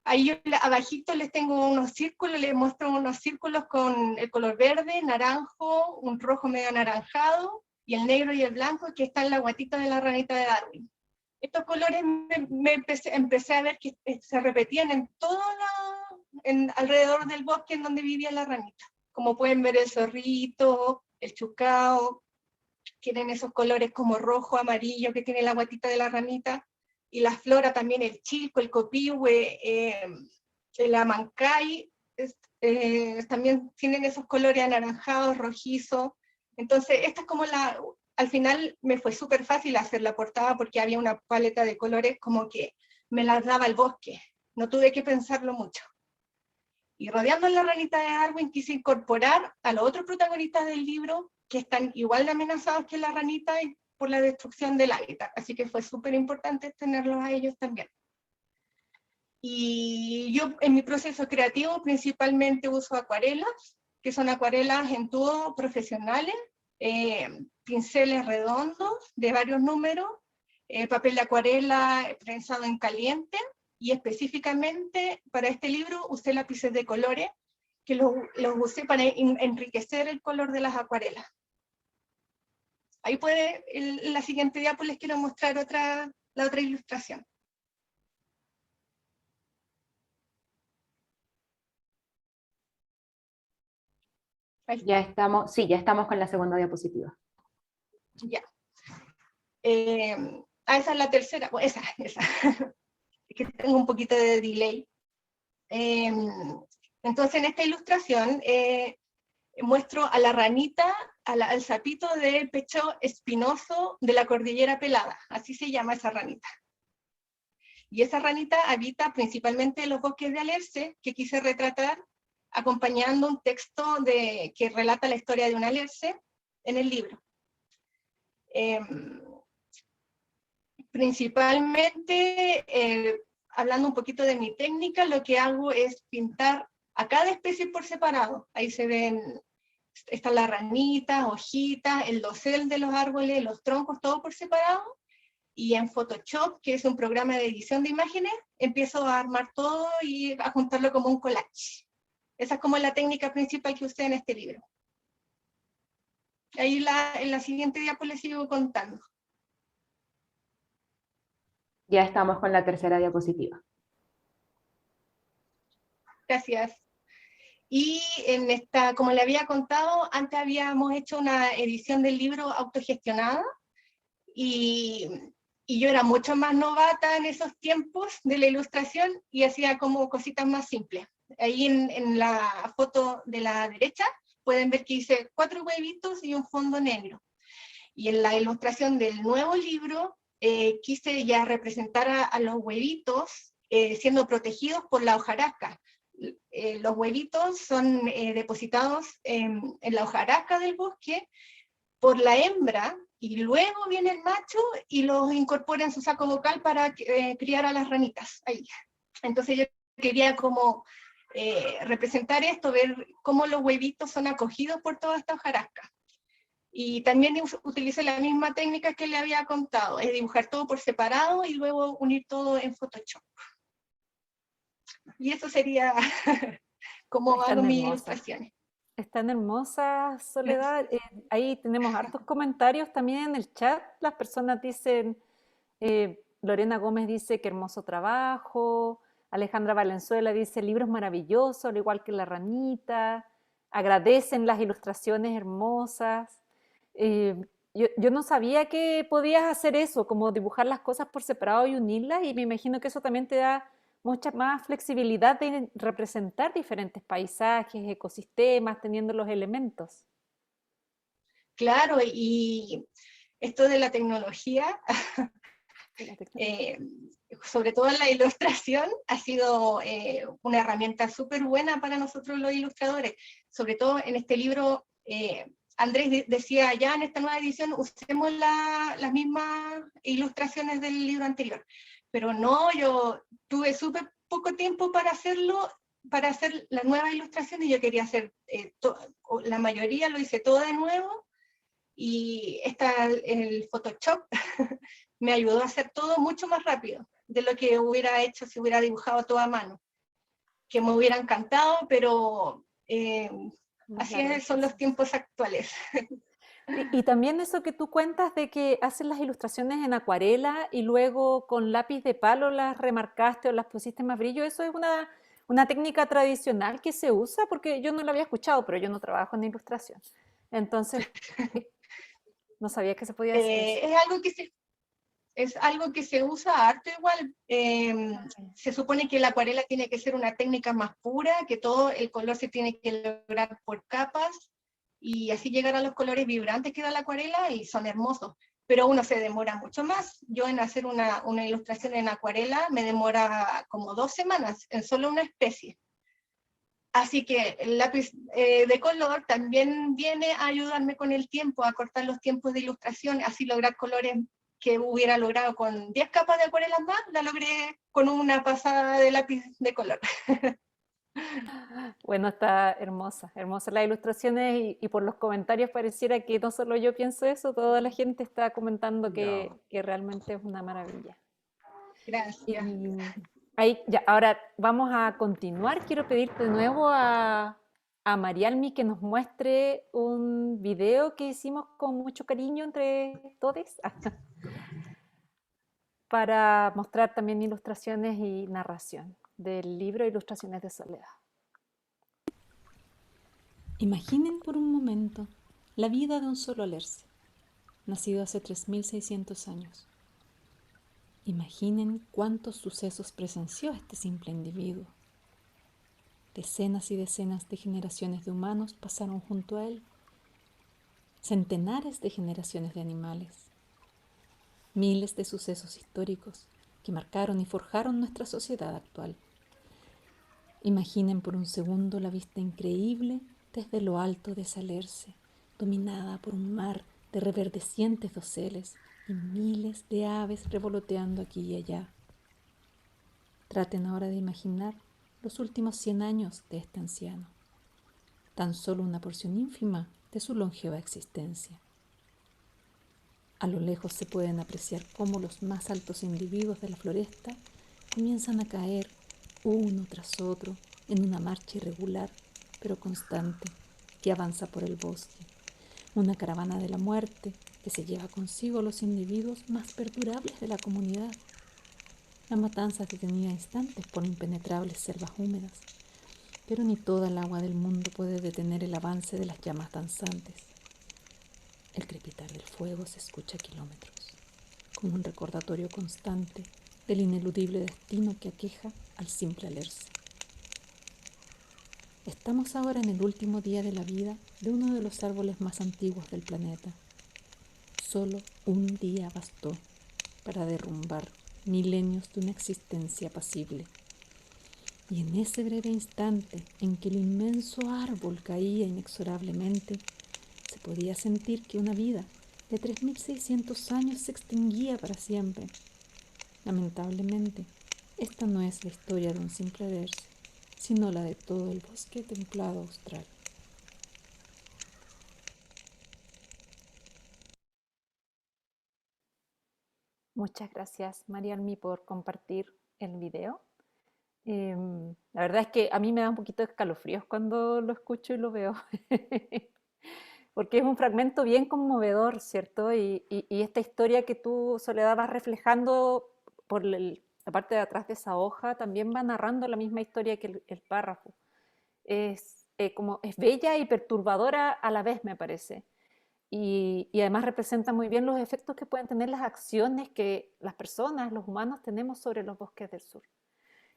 Ahí yo abajito les tengo unos círculos, les muestro unos círculos con el color verde, naranjo, un rojo medio anaranjado, y el negro y el blanco que está en la guatita de la ranita de Darwin. Estos colores empecé a ver que se repetían alrededor del bosque en donde vivía la ranita. Como pueden ver, el zorrito, el chucao, tienen esos colores como rojo, amarillo que tiene la guatita de la ranita, y la flora también, el chilco, el copihue, el amancay, también tienen esos colores anaranjados, rojizos. Entonces, esta es como al final me fue súper fácil hacer la portada porque había una paleta de colores como que me las daba el bosque, no tuve que pensarlo mucho. Y rodeando la ranita de Darwin quise incorporar a los otros protagonistas del libro que están igual de amenazados que la ranita por la destrucción del hábitat, así que fue súper importante tenerlos a ellos también. Y yo en mi proceso creativo principalmente uso acuarelas, que son acuarelas en tubo profesionales, pinceles redondos de varios números, papel de acuarela prensado en caliente, y específicamente para este libro usé lápices de colores, que los usé para enriquecer el color de las acuarelas. Ahí en la siguiente diapo les quiero mostrar la otra ilustración. Ya estamos, sí, ya estamos con la segunda diapositiva. Ya. Esa es la tercera, pues esa. Es que tengo un poquito de delay. Entonces en esta ilustración muestro a la ranita, al sapito del pecho espinoso de la cordillera pelada, así se llama esa ranita. Y esa ranita habita principalmente en los bosques de alerce, que quise retratar acompañando un texto que relata la historia de un alerce en el libro. Principalmente, hablando un poquito de mi técnica, lo que hago es pintar a cada especie por separado. Ahí se ven, están las ranitas, hojitas, el dosel de los árboles, los troncos, todo por separado. Y en Photoshop, que es un programa de edición de imágenes, empiezo a armar todo y a juntarlo como un collage. Esa es como la técnica principal que usé en este libro. Ahí en la siguiente diapo les sigo contando. Ya estamos con la tercera diapositiva. Gracias. Y en esta, como le había contado, antes habíamos hecho una edición del libro autogestionada, y yo era mucho más novata en esos tiempos de la ilustración y hacía como cositas más simples. Ahí en la foto de la derecha pueden ver que hice 4 huevitos y un fondo negro. Y en la ilustración del nuevo libro quise ya representar a los huevitos siendo protegidos por la hojarasca. Los huevitos son depositados en la hojarasca del bosque por la hembra, y luego viene el macho y los incorpora en su saco vocal para criar a las ranitas ahí. Entonces yo quería como representar esto, ver cómo los huevitos son acogidos por toda esta hojarasca. Y también utilicé la misma técnica que le había contado, es dibujar todo por separado y luego unir todo en Photoshop. Y eso sería como hago mis ilustraciones. Están hermosas, Soledad. Ahí tenemos hartos comentarios también en el chat. Las personas dicen, Lorena Gómez dice que hermoso trabajo. Alejandra Valenzuela dice, libros maravillosos, al igual que La Ranita. Agradecen las ilustraciones hermosas. Yo no sabía que podías hacer eso, como dibujar las cosas por separado y unirlas, y me imagino que eso también te da mucha más flexibilidad de representar diferentes paisajes, ecosistemas, teniendo los elementos. Claro, y esto de la tecnología, sobre todo en la ilustración, ha sido una herramienta súper buena para nosotros los ilustradores. Sobre todo en este libro, Andrés decía, ya en esta nueva edición usemos las mismas ilustraciones del libro anterior. Pero no, yo tuve súper poco tiempo para hacerlo, para hacer las nuevas ilustraciones. Yo quería hacer, la mayoría lo hice todo de nuevo, y el Photoshop me ayudó a hacer todo mucho más rápido de lo que hubiera hecho si hubiera dibujado todo a mano, que me hubiera encantado, pero así son los tiempos actuales. Y también eso que tú cuentas de que haces las ilustraciones en acuarela y luego con lápiz de palo las remarcaste o las pusiste más brillo, ¿eso es una técnica tradicional que se usa? Porque yo no la había escuchado, pero yo no trabajo en ilustración. Entonces, no sabía que se podía hacer eso. Es algo que se usa harto igual. Se supone que la acuarela tiene que ser una técnica más pura, que todo el color se tiene que lograr por capas, y así llegar a los colores vibrantes que da la acuarela, y son hermosos. Pero uno se demora mucho más. Yo en hacer una ilustración en acuarela me demora como 2 semanas en solo una especie. Así que el lápiz de color también viene a ayudarme con el tiempo, a cortar los tiempos de ilustración, así lograr colores que hubiera logrado con 10 capas de acuarelas más, la logré con una pasada de lápiz de color. Bueno, está hermosa, hermosas las ilustraciones, y por los comentarios pareciera que no solo yo pienso eso, toda la gente está comentando que realmente es una maravilla. Gracias. Y ahí, ya, ahora vamos a continuar. Quiero pedirte de nuevo a Marialmi que nos muestre un video que hicimos con mucho cariño entre todos para mostrar también ilustraciones y narración del libro Ilustraciones de Soledad. Imaginen por un momento la vida de un solo alerce, nacido hace 3600 años. Imaginen cuántos sucesos presenció este simple individuo. Decenas y decenas de generaciones de humanos pasaron junto a él, centenares de generaciones de animales, miles de sucesos históricos que marcaron y forjaron nuestra sociedad actual. Imaginen por un segundo la vista increíble desde lo alto de Salerce, dominada por un mar de reverdecientes doseles y miles de aves revoloteando aquí y allá. Traten ahora de imaginar los últimos 100 años de este anciano, tan solo una porción ínfima de su longeva existencia. A lo lejos se pueden apreciar cómo los más altos individuos de la floresta comienzan a caer uno tras otro en una marcha irregular pero constante que avanza por el bosque, una caravana de la muerte que se lleva consigo a los individuos más perdurables de la comunidad. La matanza es detenida a instantes por impenetrables selvas húmedas, pero ni toda el agua del mundo puede detener el avance de las llamas danzantes. El crepitar del fuego se escucha a kilómetros, como un recordatorio constante del ineludible destino que aqueja al simple Alerce. Estamos ahora en el último día de la vida de uno de los árboles más antiguos del planeta. Solo un día bastó para derrumbar milenios de una existencia apacible. Y en ese breve instante en que el inmenso árbol caía inexorablemente, se podía sentir que una vida de 3.600 años se extinguía para siempre. Lamentablemente, esta no es la historia de un simple Alerce, sino la de todo el bosque templado austral. Muchas gracias, Marialmi, por compartir el video. La verdad es que a mí me da un poquito de escalofríos cuando lo escucho y lo veo, porque es un fragmento bien conmovedor, ¿cierto? Y esta historia que tú, Soledad, vas reflejando por la parte de atrás de esa hoja, también va narrando la misma historia que el párrafo. Es bella y perturbadora a la vez, me parece. Y además representa muy bien los efectos que pueden tener las acciones que las personas, los humanos, tenemos sobre los bosques del sur.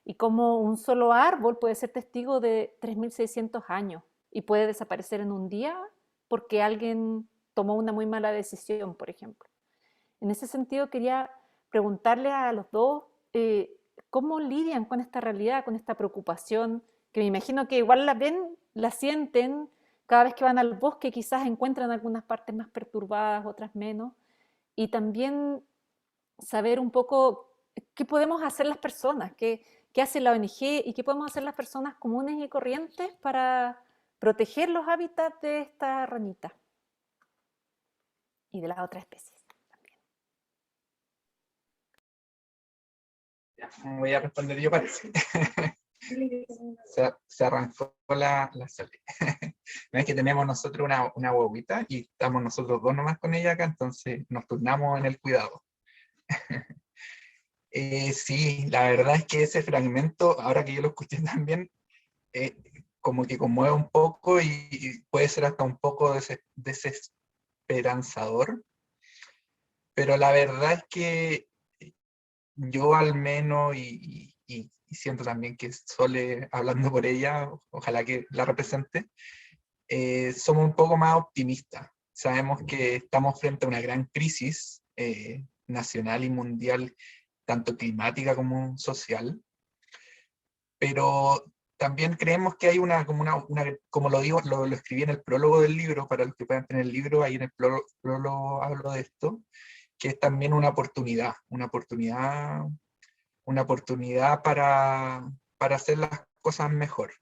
Y cómo un solo árbol puede ser testigo de 3.600 años y puede desaparecer en un día porque alguien tomó una muy mala decisión, por ejemplo. En ese sentido, quería preguntarle a los dos cómo lidian con esta realidad, con esta preocupación, que me imagino que igual la ven, la sienten cada vez que van al bosque, quizás encuentran algunas partes más perturbadas, otras menos, y también saber un poco qué podemos hacer las personas, qué hace la ONG y qué podemos hacer las personas comunes y corrientes para proteger los hábitats de esta ranita y de las otras especies. Voy a responder yo, parece. Se arrancó la Sole. No es que tenemos nosotros una huevita y estamos nosotros dos nomás con ella acá, entonces nos turnamos en el cuidado. Sí, la verdad es que ese fragmento, ahora que yo lo escuché también, como que conmueve un poco y puede ser hasta un poco desesperanzador, pero la verdad es que yo al menos, y siento también que Sole, hablando por ella, ojalá que la represente, somos un poco más optimistas. Sabemos que estamos frente a una gran crisis nacional y mundial, tanto climática como social, pero también creemos que hay como lo digo, lo escribí en el prólogo del libro, para los que puedan tener el libro, ahí en el prólogo hablo de esto, que es también una oportunidad para hacer las cosas mejor.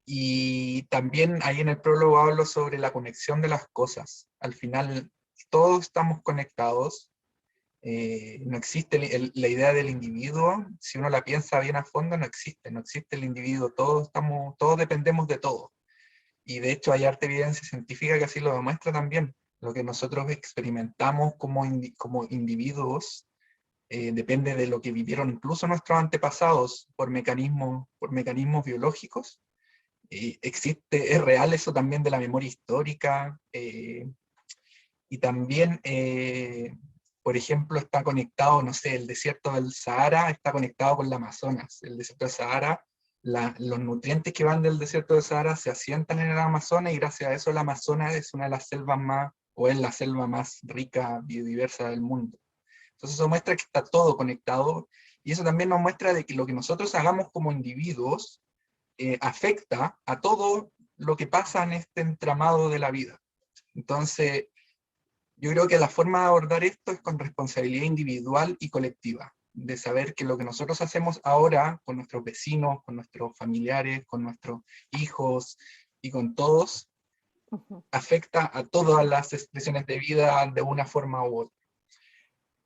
Y también ahí en el prólogo hablo sobre la conexión de las cosas. Al final todos estamos conectados, no existe la idea del individuo, si uno la piensa bien a fondo, no existe el individuo, todos dependemos de todo. Y de hecho hay harta evidencia científica que así lo demuestra también. Lo que nosotros experimentamos como individuos depende de lo que vivieron incluso nuestros antepasados por mecanismos biológicos. Es real eso también de la memoria histórica, y también, por ejemplo, está conectado, no sé, el desierto del Sahara está conectado con el Amazonas. El desierto del Sahara, los nutrientes que van del desierto del Sahara se asientan en el Amazonas, y gracias a eso el Amazonas es una de las selvas es la selva más rica, biodiversa del mundo. Entonces eso muestra que está todo conectado, y eso también nos muestra de que lo que nosotros hagamos como individuos afecta a todo lo que pasa en este entramado de la vida. Entonces, yo creo que la forma de abordar esto es con responsabilidad individual y colectiva, de saber que lo que nosotros hacemos ahora con nuestros vecinos, con nuestros familiares, con nuestros hijos y con todos, afecta a todas las expresiones de vida de una forma u otra.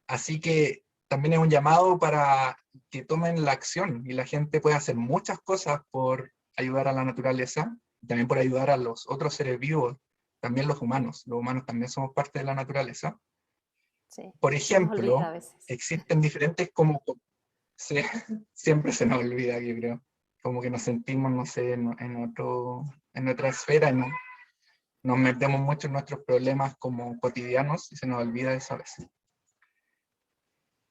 Así que también es un llamado para que tomen la acción, y la gente puede hacer muchas cosas por ayudar a la naturaleza, también por ayudar a los otros seres vivos, también los humanos también somos parte de la naturaleza. Sí, Por se nos olvida ejemplo, a veces. existen diferentes como... siempre se nos olvida, yo creo. Como que nos sentimos, no sé, en otra esfera, y nos metemos mucho en nuestros problemas como cotidianos, y se nos olvida eso a veces.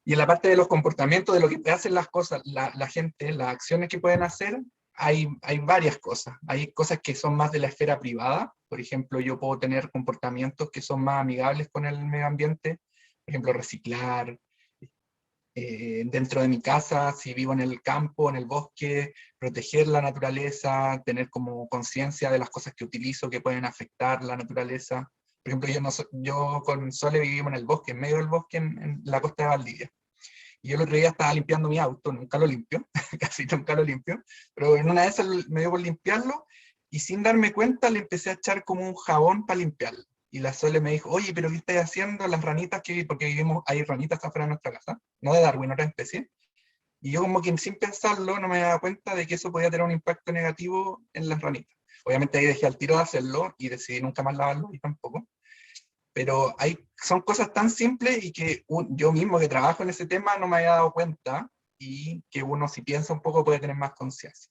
Y en la parte de los comportamientos, de lo que hacen las cosas, la gente, las acciones que pueden hacer, hay varias cosas. Hay cosas que son más de la esfera privada. Por ejemplo, yo puedo tener comportamientos que son más amigables con el medio ambiente. Por ejemplo, reciclar. Dentro de mi casa, si vivo en el campo, en el bosque, proteger la naturaleza, tener como conciencia de las cosas que utilizo que pueden afectar la naturaleza. Por ejemplo, yo con Sole vivimos en el bosque, en medio del bosque, en la costa de Valdivia. Y yo el otro día estaba limpiando mi auto, nunca lo limpio, casi nunca lo limpio, pero en una de esas me dio por limpiarlo, y sin darme cuenta le empecé a echar como un jabón para limpiarlo. Y la Sole me dijo, oye, pero ¿qué estás haciendo? Las ranitas porque hay ranitas afuera de nuestra casa, no de Darwin, otra especie. Y yo como que sin pensarlo no me daba cuenta de que eso podía tener un impacto negativo en las ranitas. Obviamente ahí dejé al tiro de hacerlo y decidí nunca más lavarlo, y tampoco. Pero son cosas tan simples y que yo mismo que trabajo en ese tema no me había dado cuenta, y que uno si piensa un poco puede tener más conciencia.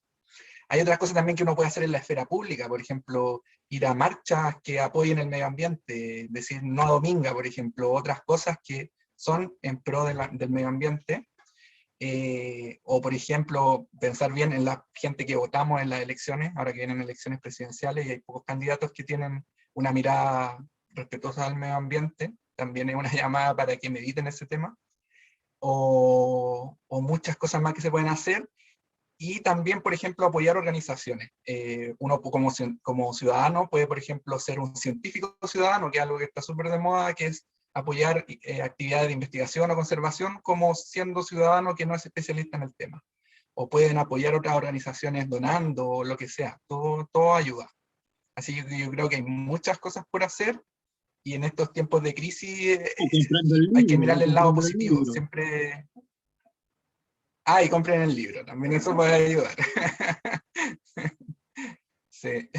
Hay otras cosas también que uno puede hacer en la esfera pública, por ejemplo, ir a marchas que apoyen el medio ambiente, decir no a Dominga, por ejemplo, otras cosas que son en pro del medio ambiente. O por ejemplo, pensar bien en la gente que votamos en las elecciones, ahora que vienen elecciones presidenciales y hay pocos candidatos que tienen una mirada respetuosa al medio ambiente, también es una llamada para que mediten ese tema, o muchas cosas más que se pueden hacer. Y también, por ejemplo, apoyar organizaciones. Uno como ciudadano puede, por ejemplo, ser un científico ciudadano, que es algo que está súper de moda, que es apoyar actividades de investigación o conservación como siendo ciudadano que no es especialista en el tema. O pueden apoyar otras organizaciones donando, o lo que sea. Todo ayuda. Así que yo creo que hay muchas cosas por hacer, y en estos tiempos de crisis hay que mirar el lado positivo. Siempre... y compren el libro, también eso puede ayudar. Sí.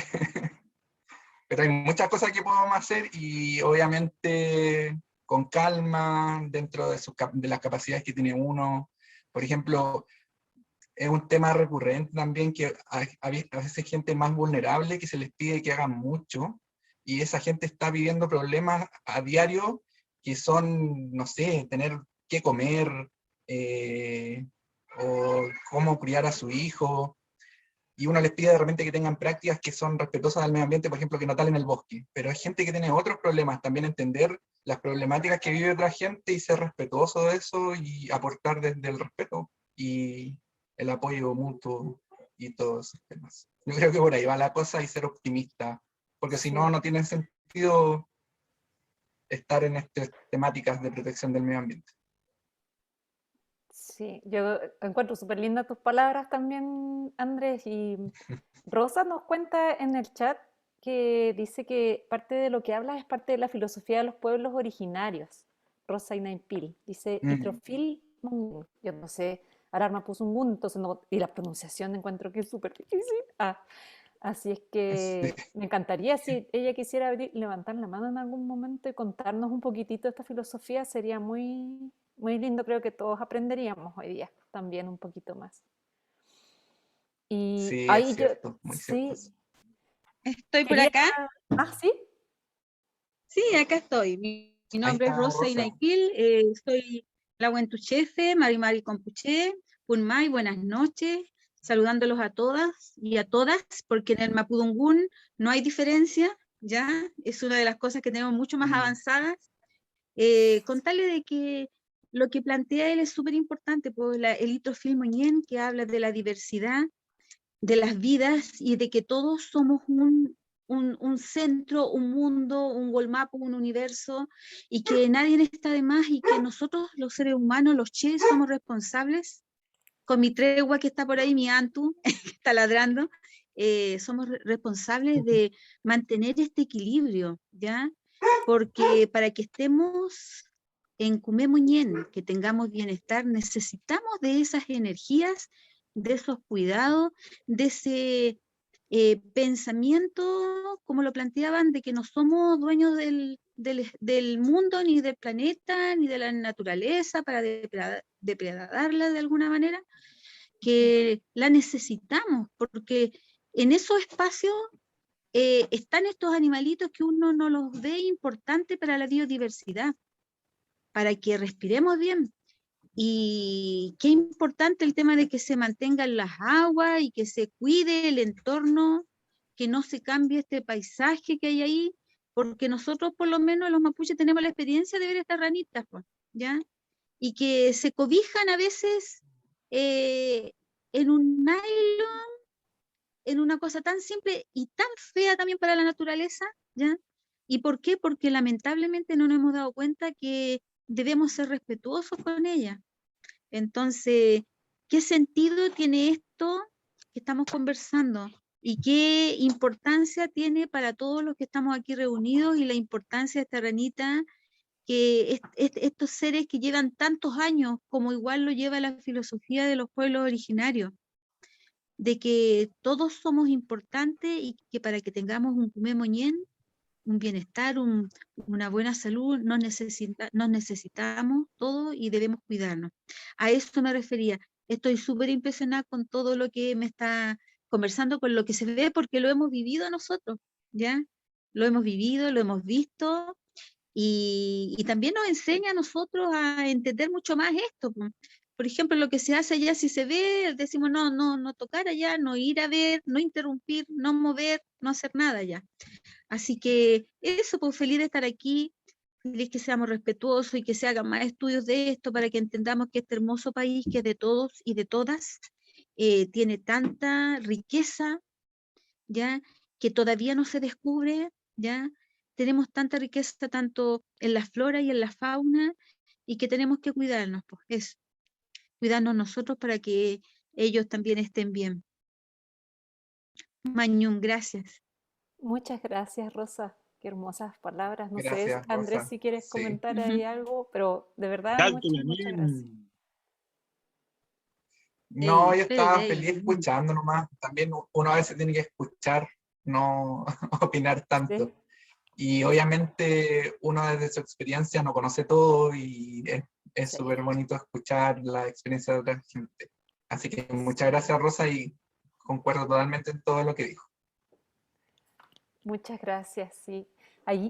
Pero hay muchas cosas que podemos hacer, y obviamente con calma, dentro de las capacidades que tiene uno. Por ejemplo, es un tema recurrente también que a veces hay gente más vulnerable que se les pide que hagan mucho, y esa gente está viviendo problemas a diario que son, no sé, tener que comer, o cómo criar a su hijo, y uno les pide de repente que tengan prácticas que son respetuosas al medio ambiente, por ejemplo, que no talen el bosque, pero hay gente que tiene otros problemas, también entender las problemáticas que vive otra gente y ser respetuoso de eso, y aportar desde el respeto y el apoyo mutuo y todos esos temas. Yo creo que por ahí va la cosa, y ser optimista, porque si no, no tiene sentido estar en estas temáticas de protección del medio ambiente. Sí, yo encuentro súper lindas tus palabras también, Andrés. Y Rosa nos cuenta en el chat que dice que parte de lo que hablas es parte de la filosofía de los pueblos originarios. Rosa Inaipil dice Itrofil Mongun. Yo no sé, Ararma puso un gun, entonces no, y la pronunciación encuentro que es súper difícil. Así es que me encantaría si ella quisiera levantar la mano en algún momento y contarnos un poquitito de esta filosofía, sería muy, muy lindo, creo que todos aprenderíamos hoy día también un poquito más. Y Sí, ahí es cierto, muy cierto. Estoy por acá. ¿Sí? Sí, acá estoy. Mi nombre es Rosa Inaipil, soy la Huentuchefe, Marimari Compuché, Punmay, buenas noches, saludándolos a todas y a todas, porque en el Mapudungún no hay diferencia, ¿ya? Es una de las cosas que tenemos mucho más avanzadas. Contarle de que lo que plantea él es súper importante, pues el Litro Filmoñén, que habla de la diversidad de las vidas y de que todos somos un centro, un mundo, un Golmapo, un universo, y que nadie está de más y que nosotros, los seres humanos, los Che, somos responsables. Con mi tregua que está por ahí, mi Antu, que está ladrando, somos responsables de mantener este equilibrio, ¿ya? Porque para que estemos en Kumemuñén, que tengamos bienestar, necesitamos de esas energías, de esos cuidados, de ese pensamiento, como lo planteaban, de que no somos dueños del mundo, ni del planeta, ni de la naturaleza, para depredarla de alguna manera, que la necesitamos, porque en esos espacios están estos animalitos que uno no los ve importantes para la biodiversidad, para que respiremos bien. Y qué importante el tema de que se mantengan las aguas y que se cuide el entorno, que no se cambie este paisaje que hay ahí, porque nosotros por lo menos los mapuches tenemos la experiencia de ver estas ranitas, pues, ¿ya? Y que se cobijan a veces en un nylon, en una cosa tan simple y tan fea también para la naturaleza, ¿ya? ¿Y por qué? Porque lamentablemente no nos hemos dado cuenta que debemos ser respetuosos con ella. Entonces, ¿qué sentido tiene esto que estamos conversando? ¿Y qué importancia tiene para todos los que estamos aquí reunidos y la importancia de esta ranita, que estos seres que llevan tantos años, como igual lo lleva la filosofía de los pueblos originarios, de que todos somos importantes y que para que tengamos un Kumemoñén, un bienestar, una buena salud, nos necesitamos todos y debemos cuidarnos. A eso me refería. Estoy súper impresionada con todo lo que me está conversando, con lo que se ve, porque lo hemos vivido nosotros, ¿ya? Lo hemos vivido, lo hemos visto, y también nos enseña a nosotros a entender mucho más esto. Por ejemplo, lo que se hace allá, si se ve, decimos no tocar allá, no ir a ver, no interrumpir, no mover, no hacer nada allá. Así que eso, pues feliz de estar aquí, feliz que seamos respetuosos y que se hagan más estudios de esto para que entendamos que este hermoso país, que es de todos y de todas, tiene tanta riqueza, ya, que todavía no se descubre, ya. Tenemos tanta riqueza tanto en la flora y en la fauna, y que tenemos que cuidarnos, pues eso, cuidarnos nosotros para que ellos también estén bien. Mañún, gracias. Muchas gracias, Rosa. Qué hermosas palabras. No sé, Gracias, Andrés, Rosa. si quieres Sí. comentar ahí algo, pero de verdad, muchas gracias. No, yo estaba Ey. feliz escuchando nomás. También uno a veces tiene que escuchar, no opinar tanto. Sí. Y obviamente uno desde su experiencia no conoce todo y es Sí. súper bonito escuchar la experiencia de otra gente. Así que muchas gracias, Rosa, y concuerdo totalmente en todo lo que dijo. Muchas gracias, sí.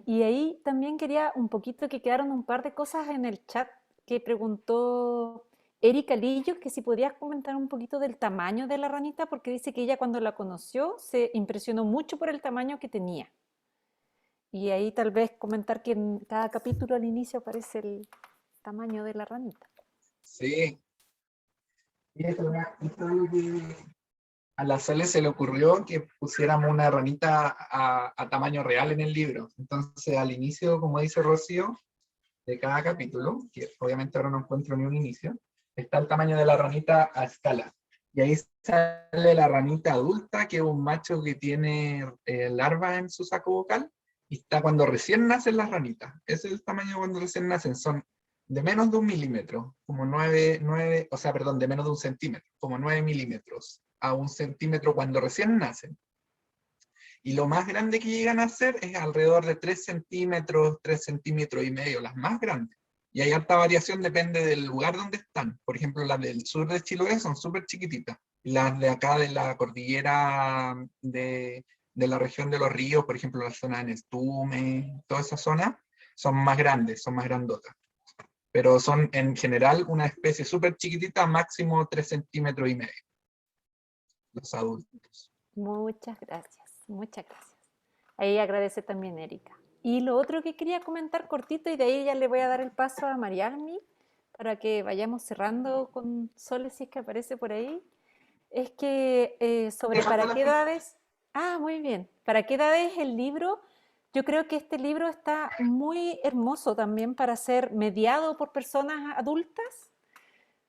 Y ahí también quería un poquito, que quedaron un par de cosas en el chat que preguntó Erika Lillo, que si podías comentar un poquito del tamaño de la ranita, porque dice que ella cuando la conoció se impresionó mucho por el tamaño que tenía. Y ahí tal vez comentar que en cada capítulo al inicio aparece el tamaño de la ranita. Sí. Y esto es algo que a la Sole se le ocurrió que pusiéramos una ranita a tamaño real en el libro. Entonces, al inicio, como dice Rocío, de cada capítulo, que obviamente ahora no encuentro ni un inicio, está el tamaño de la ranita a escala. Y ahí sale la ranita adulta, que es un macho que tiene larva en su saco vocal, y está cuando recién nacen las ranitas. Ese es el tamaño cuando recién nacen, son de menos de 1 milímetro, como de menos de 1 centímetro, como 9 milímetros a 1 centímetro cuando recién nacen. Y lo más grande que llegan a ser es alrededor de 3 centímetros, 3 centímetros y medio, las más grandes. Y hay alta variación, depende del lugar donde están. Por ejemplo, las del sur de Chiloé son súper chiquititas. Las de acá de la cordillera de la región de los ríos, por ejemplo, la zona de Nestume, toda esa zona, son más grandes, son más grandotas. Pero son en general una especie súper chiquitita, máximo 3 centímetros y medio. Los adultos. Muchas gracias, muchas gracias. Ahí agradece también Erika. Y lo otro que quería comentar cortito, y de ahí ya le voy a dar el paso a Marialmi, para que vayamos cerrando con Sole, si es que aparece por ahí, es que sobre para qué edades... Ah, muy bien. ¿Para qué edades el libro? Yo creo que este libro está muy hermoso también para ser mediado por personas adultas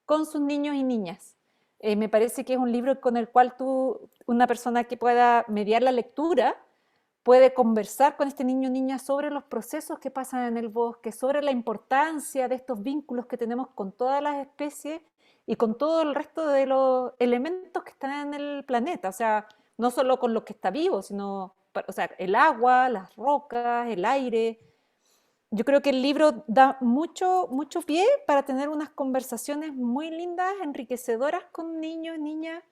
con sus niños y niñas. Me parece que es un libro con el cual una persona que pueda mediar la lectura, puede conversar con este niño o niña sobre los procesos que pasan en el bosque, sobre la importancia de estos vínculos que tenemos con todas las especies y con todo el resto de los elementos que están en el planeta. O sea, no solo con lo que está vivo, sino, o sea, el agua, las rocas, el aire. Yo creo que el libro da mucho pie para tener unas conversaciones muy lindas, enriquecedoras con niños, niñas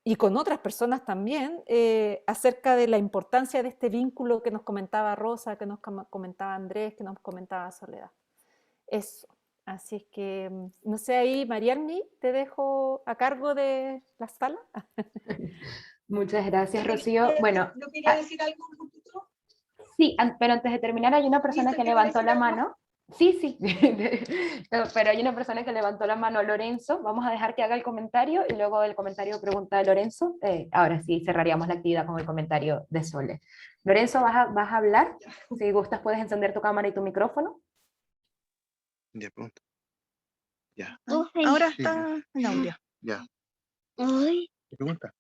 y con otras personas también, acerca de la importancia de este vínculo que nos comentaba Rosa, que nos comentaba Andrés, que nos comentaba Soledad. Eso. Así es que, no sé, ahí, Marianni, te dejo a cargo de la sala. Muchas gracias, Rocío. Bueno, ¿No quería decir algo un poquito? sí, pero antes de terminar hay una persona que levantó la mano. Sí, sí, pero hay una persona que levantó la mano, Lorenzo. Vamos a dejar que haga el comentario y luego del comentario pregunta de Lorenzo. Ahora sí, cerraríamos la actividad con el comentario de Sole. Lorenzo, ¿vas a hablar? Si gustas puedes encender tu cámara y tu micrófono. Ya, pregunta. Ya. Ahora está en audio. Ya. ¿Qué pregunta?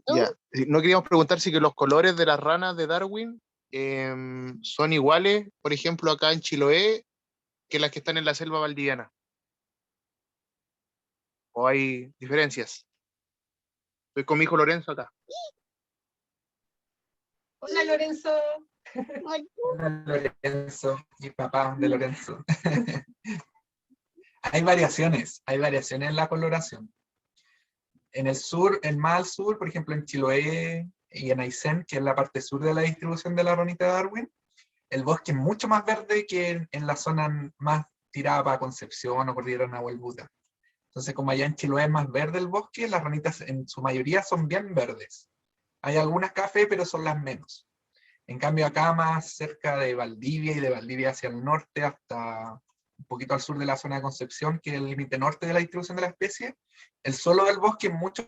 Ya. No queríamos preguntar si que los colores de las ranas de Darwin son iguales, por ejemplo, acá en Chiloé, que las que están en la selva valdiviana. ¿O hay diferencias? Estoy con mi hijo Lorenzo acá. Hola, Lorenzo. Hola, Lorenzo, y papá de Lorenzo. Hay variaciones en la coloración. En el sur, más al sur, por ejemplo en Chiloé y en Aysén, que es la parte sur de la distribución de la ranita de Darwin, el bosque es mucho más verde que en la zona más tirada para Concepción o Cordillera Nahuelbuta. Entonces, como allá en Chiloé es más verde el bosque, las ranitas en su mayoría son bien verdes. Hay algunas café, pero son las menos. En cambio, acá más cerca de Valdivia y de Valdivia hacia el norte, hasta un poquito al sur de la zona de Concepción, que es el límite norte de la distribución de la especie, el suelo del bosque es mucho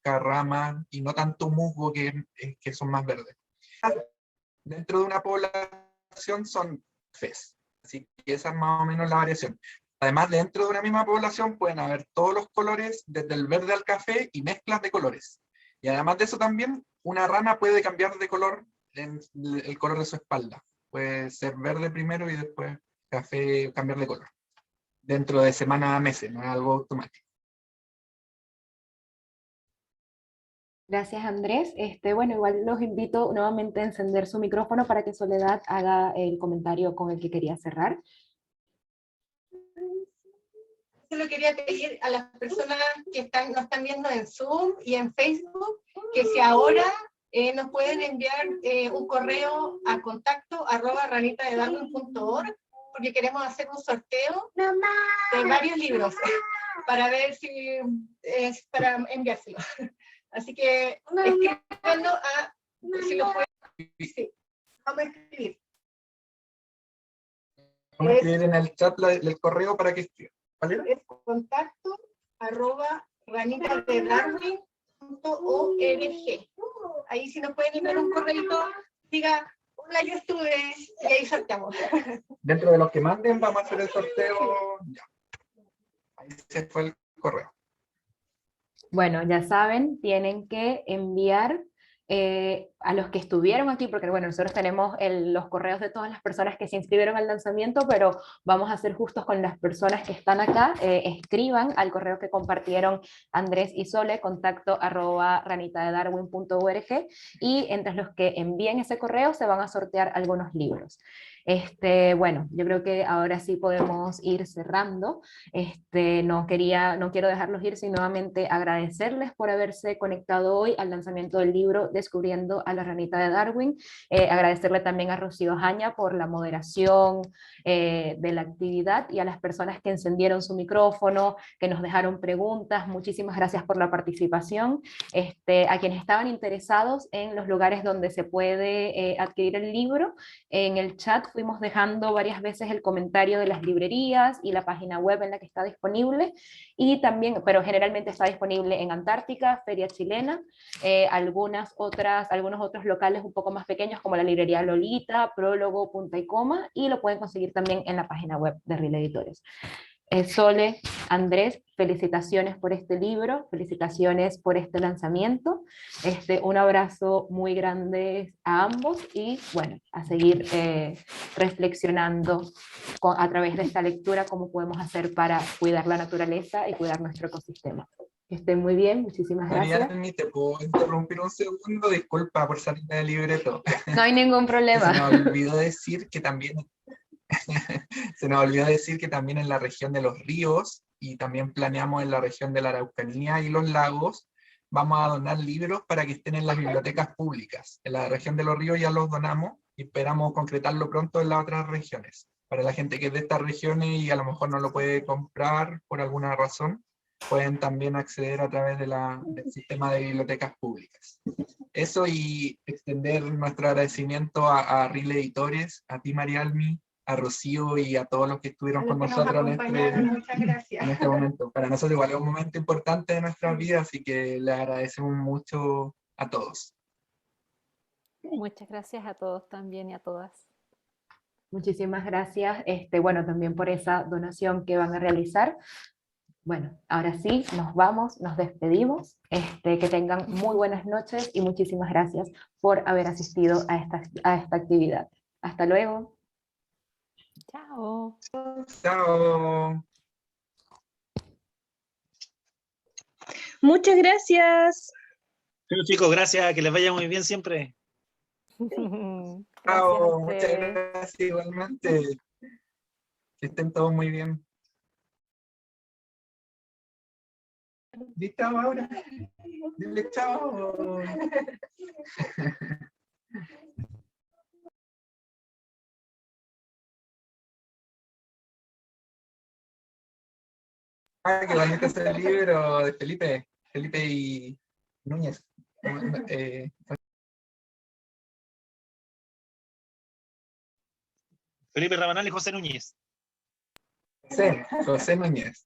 rama y no tanto musgo que son más verdes. Dentro de una población son cafés, así que esa es más o menos la variación. Además, dentro de una misma población pueden haber todos los colores, desde el verde al café y mezclas de colores. Y además de eso también, una rana puede cambiar de color en el color de su espalda. Puede ser verde primero y después café, cambiar de color. Dentro de semanas a meses, no es algo automático. Gracias, Andrés. Bueno, igual los invito nuevamente a encender su micrófono para que Soledad haga el comentario con el que quería cerrar. Solo quería pedir a las personas que nos están viendo en Zoom y en Facebook, que si ahora nos pueden enviar un correo a contacto@ranitadedarwin.org, porque queremos hacer un sorteo de varios libros para ver si es para enviárselo. Así que escribiendo si lo pueden, sí, vamos a escribir. Vamos a escribir en el chat el correo para que escriban. ¿Vale? Es contacto@ranitadedarwin.org. Ahí si nos pueden enviar un correo, diga, hola, yo estuve, y ahí sorteamos. Dentro de los que manden vamos a hacer el sorteo. Ya. Ahí se fue el correo. Bueno, ya saben, tienen que enviar a los que estuvieron aquí, porque bueno, nosotros tenemos los correos de todas las personas que se inscribieron al lanzamiento, pero vamos a ser justos con las personas que están acá. Escriban al correo que compartieron Andrés y Sole, contacto@ranitadedarwin.org, y entre los que envíen ese correo se van a sortear algunos libros. Bueno, yo creo que ahora sí podemos ir cerrando. No quiero dejarlos ir sin nuevamente agradecerles por haberse conectado hoy al lanzamiento del libro Descubriendo a la ranita de Darwin. Agradecerle también a Rocío Jaña por la moderación de la actividad, y a las personas que encendieron su micrófono, que nos dejaron preguntas. Muchísimas gracias por la participación. A quienes estaban interesados en los lugares donde se puede adquirir el libro, en el chat fuimos dejando varias veces el comentario de las librerías y la página web en la que está disponible, y también, pero generalmente está disponible en Antártica, Feria Chilena, algunos otros locales un poco más pequeños como la librería Lolita, Prólogo, Punta y Coma, y lo pueden conseguir también en la página web de RIL Editores. Sole, Andrés, felicitaciones por este libro, felicitaciones por este lanzamiento, un abrazo muy grande a ambos, y bueno, a seguir reflexionando a través de esta lectura cómo podemos hacer para cuidar la naturaleza y cuidar nuestro ecosistema. Que estén muy bien, muchísimas gracias. Mariani, ¿te puedo interrumpir un segundo? Disculpa por salir del libreto. No hay ningún problema. Se me olvidó decir que también se nos olvidó decir que también en la región de los ríos, y también planeamos en la región de la Araucanía y los lagos, vamos a donar libros para que estén en las bibliotecas públicas. En la región de los ríos ya los donamos y esperamos concretarlo pronto en las otras regiones. Para la gente que es de estas regiones y a lo mejor no lo puede comprar por alguna razón, pueden también acceder a través de del sistema de bibliotecas públicas. Eso, y extender nuestro agradecimiento a RIL Editores, a ti Marialmi, a Rocío y a todos los que estuvieron con nosotros en este momento. Para nosotros igual es un momento importante de nuestras vidas, así que les agradecemos mucho a todos. Muchas gracias a todos también y a todas. Muchísimas gracias, bueno, también por esa donación que van a realizar. Bueno, ahora sí, nos vamos, nos despedimos, que tengan muy buenas noches y muchísimas gracias por haber asistido a esta actividad. Hasta luego. Chao. Chao. Muchas gracias. Bueno, chicos, gracias, que les vaya muy bien siempre. Chao, muchas gracias igualmente. Que estén todos muy bien. Di chao ahora. Dile chao. Qué bonito es el libro de Felipe y Núñez. Felipe Rabanal y José Núñez. José Núñez.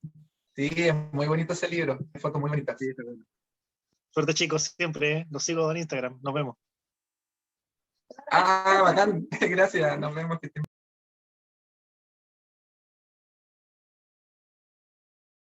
Sí, es muy bonito ese libro, fotos muy bonitas. Sí, suerte chicos, siempre, los sigo en Instagram, nos vemos. Ah, bacán, gracias, nos vemos. Que estén